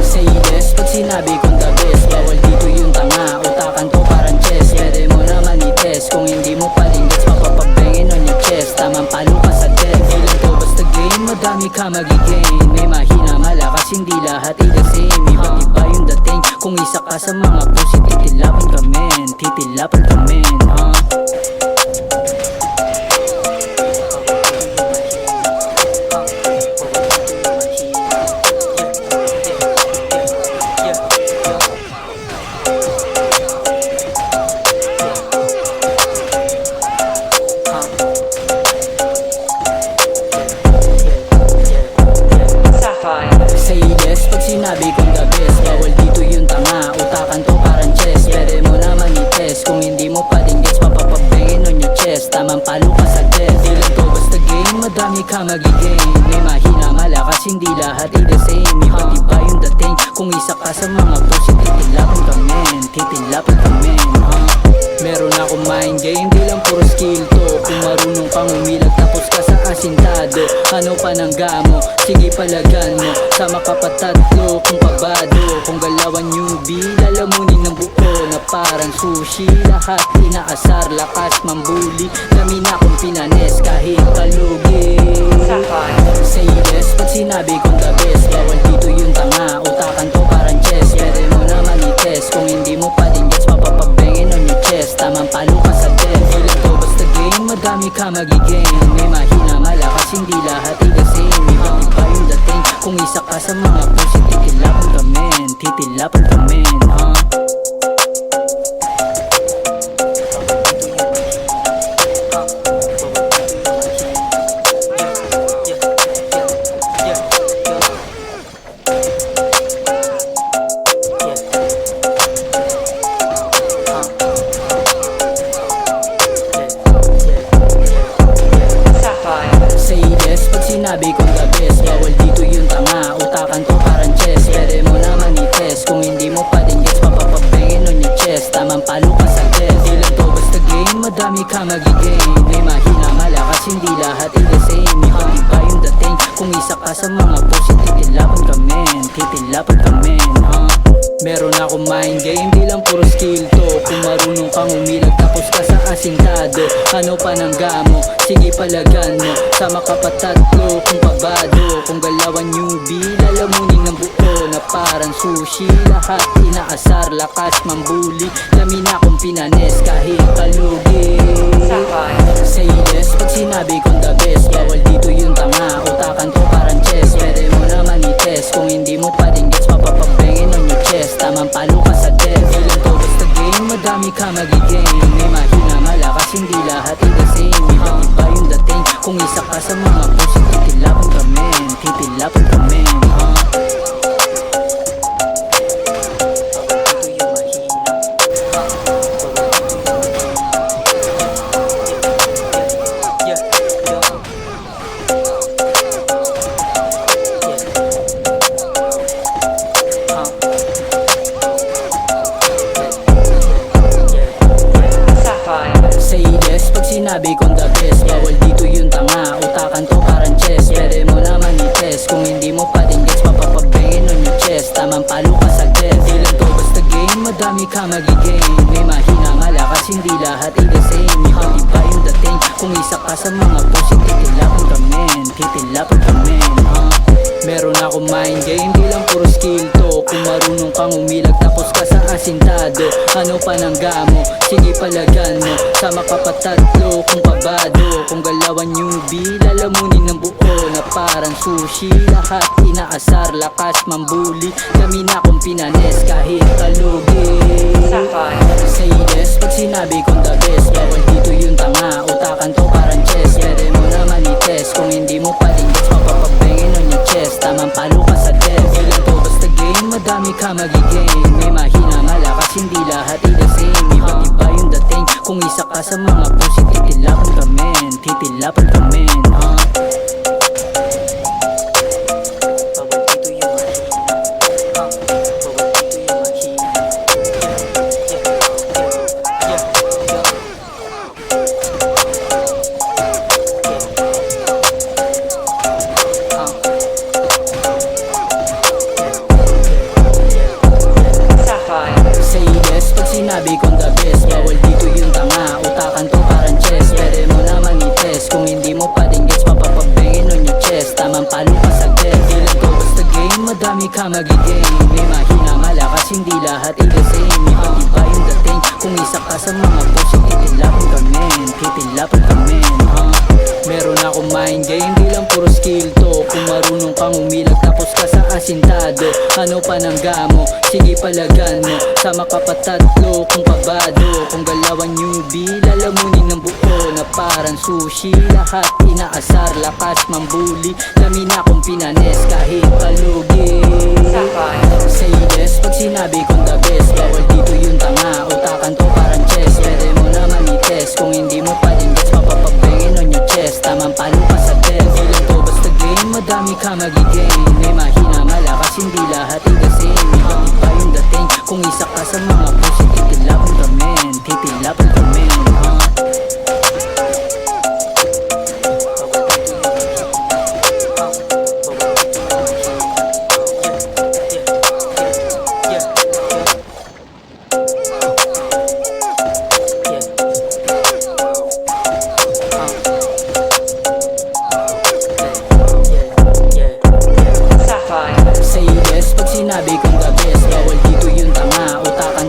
Say yes pag sinabi kong the best, bawal dito yung tanga, utakan to parang chess. Pwede mo naman i-test, kung hindi mo pa din gets, mapapabengin on your chest. Tamang palo ka sa death, di lang to basta game, madami ka magiging. May mahina malakas, hindi lahat ay the same. Iba-iba yung dating, kung isa ka sa mga pusi, titilapan ka men, titilapan ka men. Say yes pag sinabi kong the best, bawal dito yung tanga, utakan to parang chess. Pwede mo naman i-test, kung hindi mo pa din gets, mapapabengin on your chest. Tamang palo ka sa death, di lang to basta game, madami ka magiging. May mahina malakas, hindi lahat ay the same. Iba-iba yung dating, kung isa ka sa mga pusi, titilapan ka men, titilapan ka men. Meron akong mind game, di lang puro skill to. Kung marunong kang umilag tapos ka sa asintado, ano pa nang gamo, sige palagan mo. Sama ka pa tatlo kung pabado, kung galawan newbie, lalamunin ng buo na parang sushi. Lahat inaasar, lakas mambuli, dami na akong pinanes kahit kalugi. Say yes pag sinabi kong the best, bawal dito yung tanga, utakan to parang chess. Pwede mo naman i-test, kung hindi mo pa din gets, mapapabengin on your chest. Tamang palo ka sa death, di lang to ka magiging may mahina, malakas, hindi lahat ay the same. Iba-iba yung dating, kung isa ka sa mga pusit, titilapan ka men, titilapan ka men, Sinabi kong the best, bawal dito yung tanga. Utakan ko parang chess, pwede mo naman i-test. Kung hindi mo pa din gets, papapabengin on your chest. Tamang palo ka sa test, di lang to basta game, madami ka magiging. May mahina, malakas, hindi lahat ay the same. Iba-iba yung dating, kung isa ka sa mga pusit, titilapan ka men, titilapan ka men, Meron akong mind game, di lang puro skill to. Kung marunong kang umilag tapos ka sa asintado, ano pa ng gamo, sige palagan mo. Sama ka pa tatlo, kung pabado, kung galawan newbie, lalamunin ng buo na parang sushi. Lahat inaasar, lakas mambuli, lamin akong pinanes kahit palugi. Say yes, pag sinabi kong the best, bawal dito yung tanga. Utakan to parang chess, pwede mo naman i-test. Kung hindi mo pa din gets, papapabengin on your chest. Tamang palo ka sa test, di lang to basta game, madami ka magiging. May mahina, malakas, hindi lahat ay the same. Iba-iba yung dating, kung isa ka sa mga pusit, titilapan ka men, titilapan ka men, Sinabi kong the best, bawal dito yung tanga. Utakan to parang chess, pwede mo naman i-test. Kung hindi mo pa din gets, papapabengin on your chest. Tamang palo ka sa test, di lang to basta game, madami ka magiging. May mahina, malakas, hindi lahat ay the same. Iba-iba yung dating, kung isa ka sa mga pusit, titilapan ka men, titilapan ka men, Meron akong mind game, di lang puro skill to. Kung marunong kang umilag tapos ka sa asintado, ano pa ng gamo, sige palagan mo. Sama ka pa tatlo, kung pabado, kung galawan newbie, lalamunin ng buo na parang sushi. Lahat inaasar, lakas mambuli, lamin akong pinanes kahit kalugi. Say yes, pag sinabi kong the best, bawal dito yung tanga. Utakan to parang chess, pwede mo naman i-test. Kung hindi mo pa din gets, papapabengin on your chest. Tamang palo ka sa test, di lang to basta game, madami ka magiging. May mahina, malakas, hindi lahat ay the same. Iba-iba yung dating, kung isa ka sa mga pusit, titilapan ka men, titilapan ka men, Sinabi kong the best, bawal dito yung tanga. Utakan to parang chess, pwede mo naman i-test. Kung hindi mo pa din gets, papapabengin on your chest. Tamang palo ka sa test, di lang to basta game, madami ka magiging. May mahina, malakas, hindi lahat ay the same. Iba-iba yung dating, kung isa ka sa mga pusit, titilapan ka men, titilapan ka men, Meron akong mind game, di lang puro skill to. Kung marunong kang umilag tapos ka sa asintado, ano pa ng gamo, sige palagan mo. Sama ka pa tatlo, kung pabado, kung galawan newbie, lalamunin ng buo na parang sushi. Lahat inaasar, lakas mambuli, lamin akong pinanes kahit palugi. Say yes, pag sinabi kong the best, bawal dito yung tanga. Utakan to parang chess, pwede mo naman i-test. Kung hindi mo pa din gets, papapabengin on your chest. Tamang palo ka sa test, di lang to basta game, madami ka magiging. May mahina, malakas, hindi lahat ay the same. Iba-iba yung dating, kung isa ka sa mga pusit, titilapan ka men, titilapan ka men, Say yes, pag sinabi kong the best, bawal dito yung tanga. Utakan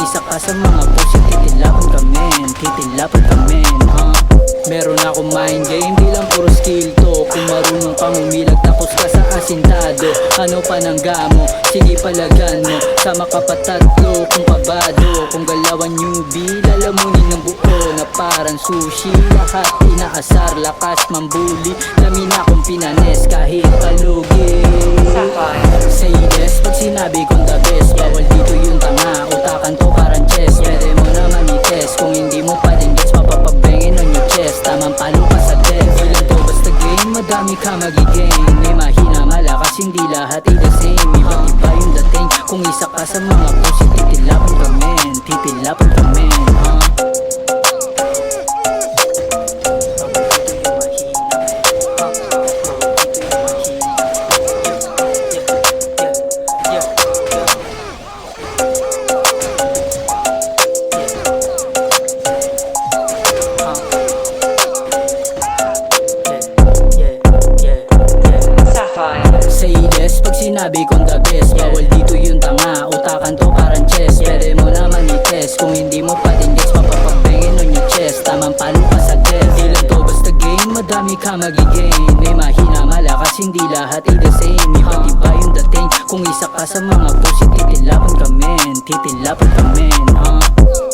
isa ka sa mga puso, titilapan ka men, titilapan ka men, Meron akong mind game, di lang puro skill to. Kung marunong kang umilag tapos ka sa asintado, ano pa nang gamo, sige palagan mo. Sama ka pa tatlo, kung pabado, kung galawan newbie, lalamunin ng buo na parang sushi. Lahat inaasar, lakas mambuli, dami na akong pinanes kahit kalugi. Say yes pag sinabi kong the best, bawal dito yung tanga, utakan to parang chess. Pwede mo naman i-test, kung hindi mo pa din gets, mapapabengin on your chest. Tamang palo ka sa death, di lang to basta game, madami ka magigain. May mahina malakas, hindi lahat ay the same. Iba't iba yung dating, kung isa ka sa mga puso, titilapan ka men, titilapan ka men, Say yes pag sinabi kong the best, bawal dito yung tanga, utakan to parang chess. Pwede mo naman i-test, kung hindi mo pa din gets, mapapabengin on your chest. Tamang palo ka sa death, di lang to basta game, madami ka magigain. May mahina malakas, hindi lahat ay the same. Iba't iba yung dating, kung isa ka sa mga puso, titilapan ka men, titilapan ka men,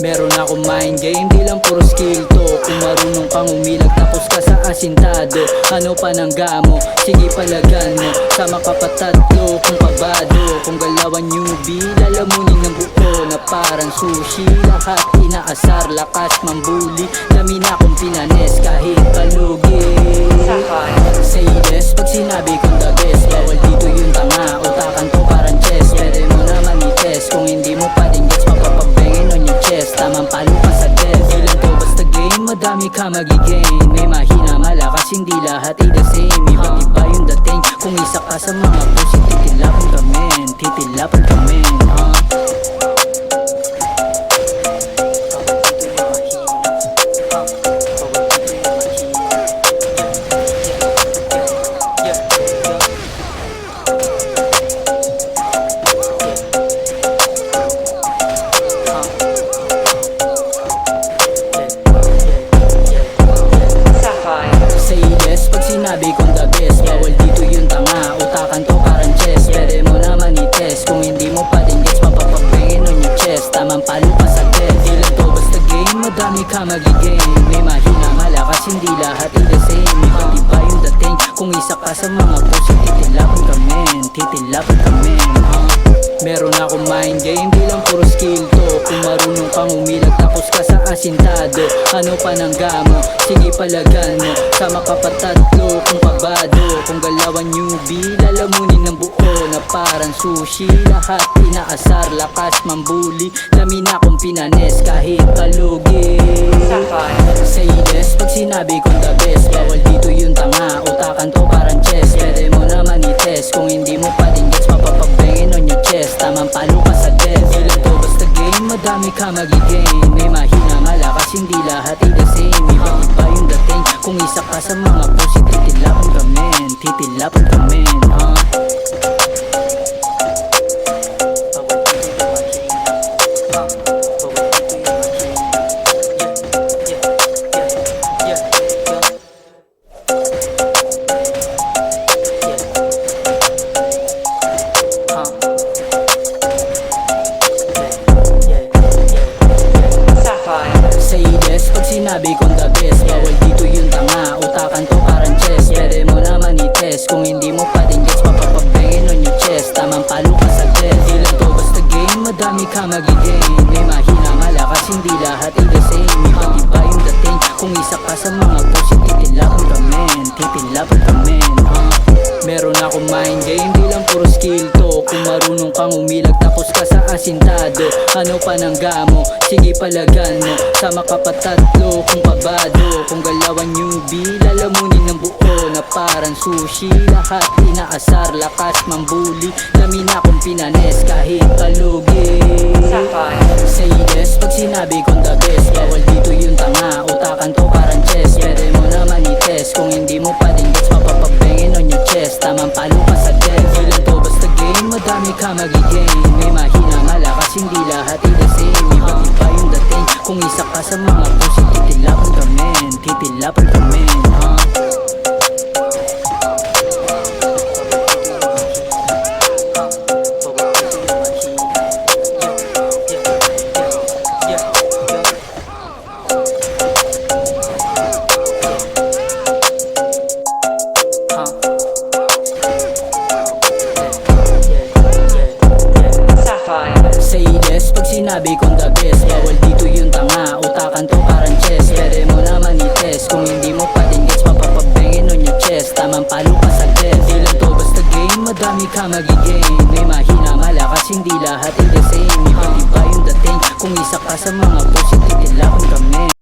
Meron akong mind game, di lang puro skill to. Kung marunong kang umilag tapos ka sa asintado, ano pa nang gamo, sige palagan mo. Sama ka pa tatlo, kung pabado, kung galawan newbie, lalamunin ng buo na parang sushi. Lahat inaasar, lakas mambuli, dami na akong pinanes kahit kalugi. Say yes pag sinabi kong the best, bawal dito yung tanga, utakan to parang chess. Pwede mo naman i-test, kung hindi mo pa din gets, mapapabengin on your chest. Tamang palo ka sa death, di lang to basta game, madami ka magigain. May mahina malakas, hindi lahat ay the same. Iba't iba yung dating, kung isa ka sa mga puso, titilapan ka men, titilapan ka men, Sinabi kong the best, bawal dito yung tanga, utakan to parang chess. Pwede mo naman i-test, kung hindi mo pa din gets, mapapabengin on your chest. Tamang palo ka sa death, di lang to basta game, madami ka magigain. May mahina malakas, hindi lahat ay the same. Iba't iba yung dating, kung isa ka sa mga puso, titilapan ka men, titilapan ka men, Meron akong mind game, di lang puro skill to. Kung marunong kang umilag tapos ka sa asintado, ano pa nang gamo, sige palagan mo. Sama ka pa tatlo, kung pabado, kung galawan newbie, lalamunin ng buo na parang sushi. Lahat inaasar, lakas mambuli, dami na akong pinanes kahit kalugi. Say yes pag sinabi kong the best, bawal dito yung tanga, utakan to parang chess. Pwede mo naman i-test, kung hindi mo pa din gets, mapapabengin on your chest. Tamang palo ka sa death, di lang to basta game, madami ka magigain. May mahina malakas, hindi lahat ay the same. Iba't iba yung dating, kung isa ka sa mga puso, titilapan ka men, titilapan ka men, Say yes pag sinabi kong the best, bawal dito yung tanga, utakan to parang chess. Pwede mo naman i-test, kung hindi mo pa din gets, mapapabengin on your chest. Tamang palo ka sa death, di lang to basta game, madami ka magigain. May mahina malakas, hindi lahat ay the same. Iba't iba yung dating, kung isa ka sa mga puso, titilapan ka men, titilapan ka men, Meron akong mind game, di lang puro skill to. Kung marunong kang umilag tapos ka sa asintado, ano pa nang gamo, sige palagan mo. Sama ka pa tatlo, kung pabado, kung galawan newbie, lalamunin ng buo na parang sushi. Lahat inaasar, lakas mambuli, dami na akong pinanes kahit kalugi. Say yes pag sinabi kong the best, bawal dito yung tanga, utakan to parang chess. Pwede mo naman i-test, kung hindi mo pa din gets, mapapabengin on your chest. Tamang palo ka sa death, di lang to basta game, madami ka magigain. May mahina malakas, hindi lahat ay the same. Iba Kung isa ka sa mga puso, titilapan ka men, titilapan ka men, Say less pag sinabi kong the best. Bawal dito yung tanga, utakan to parang chess. Pwede mo naman i-test, kung hindi mo pa din gets, mapapabengin on your chest. Tamang palo ka sa death, di lang to basta game, madami ka magigame. May mahina malakas, hindi lahat in the same. Iba-iba yung dating, kung isa ka sa mga puso, titilapan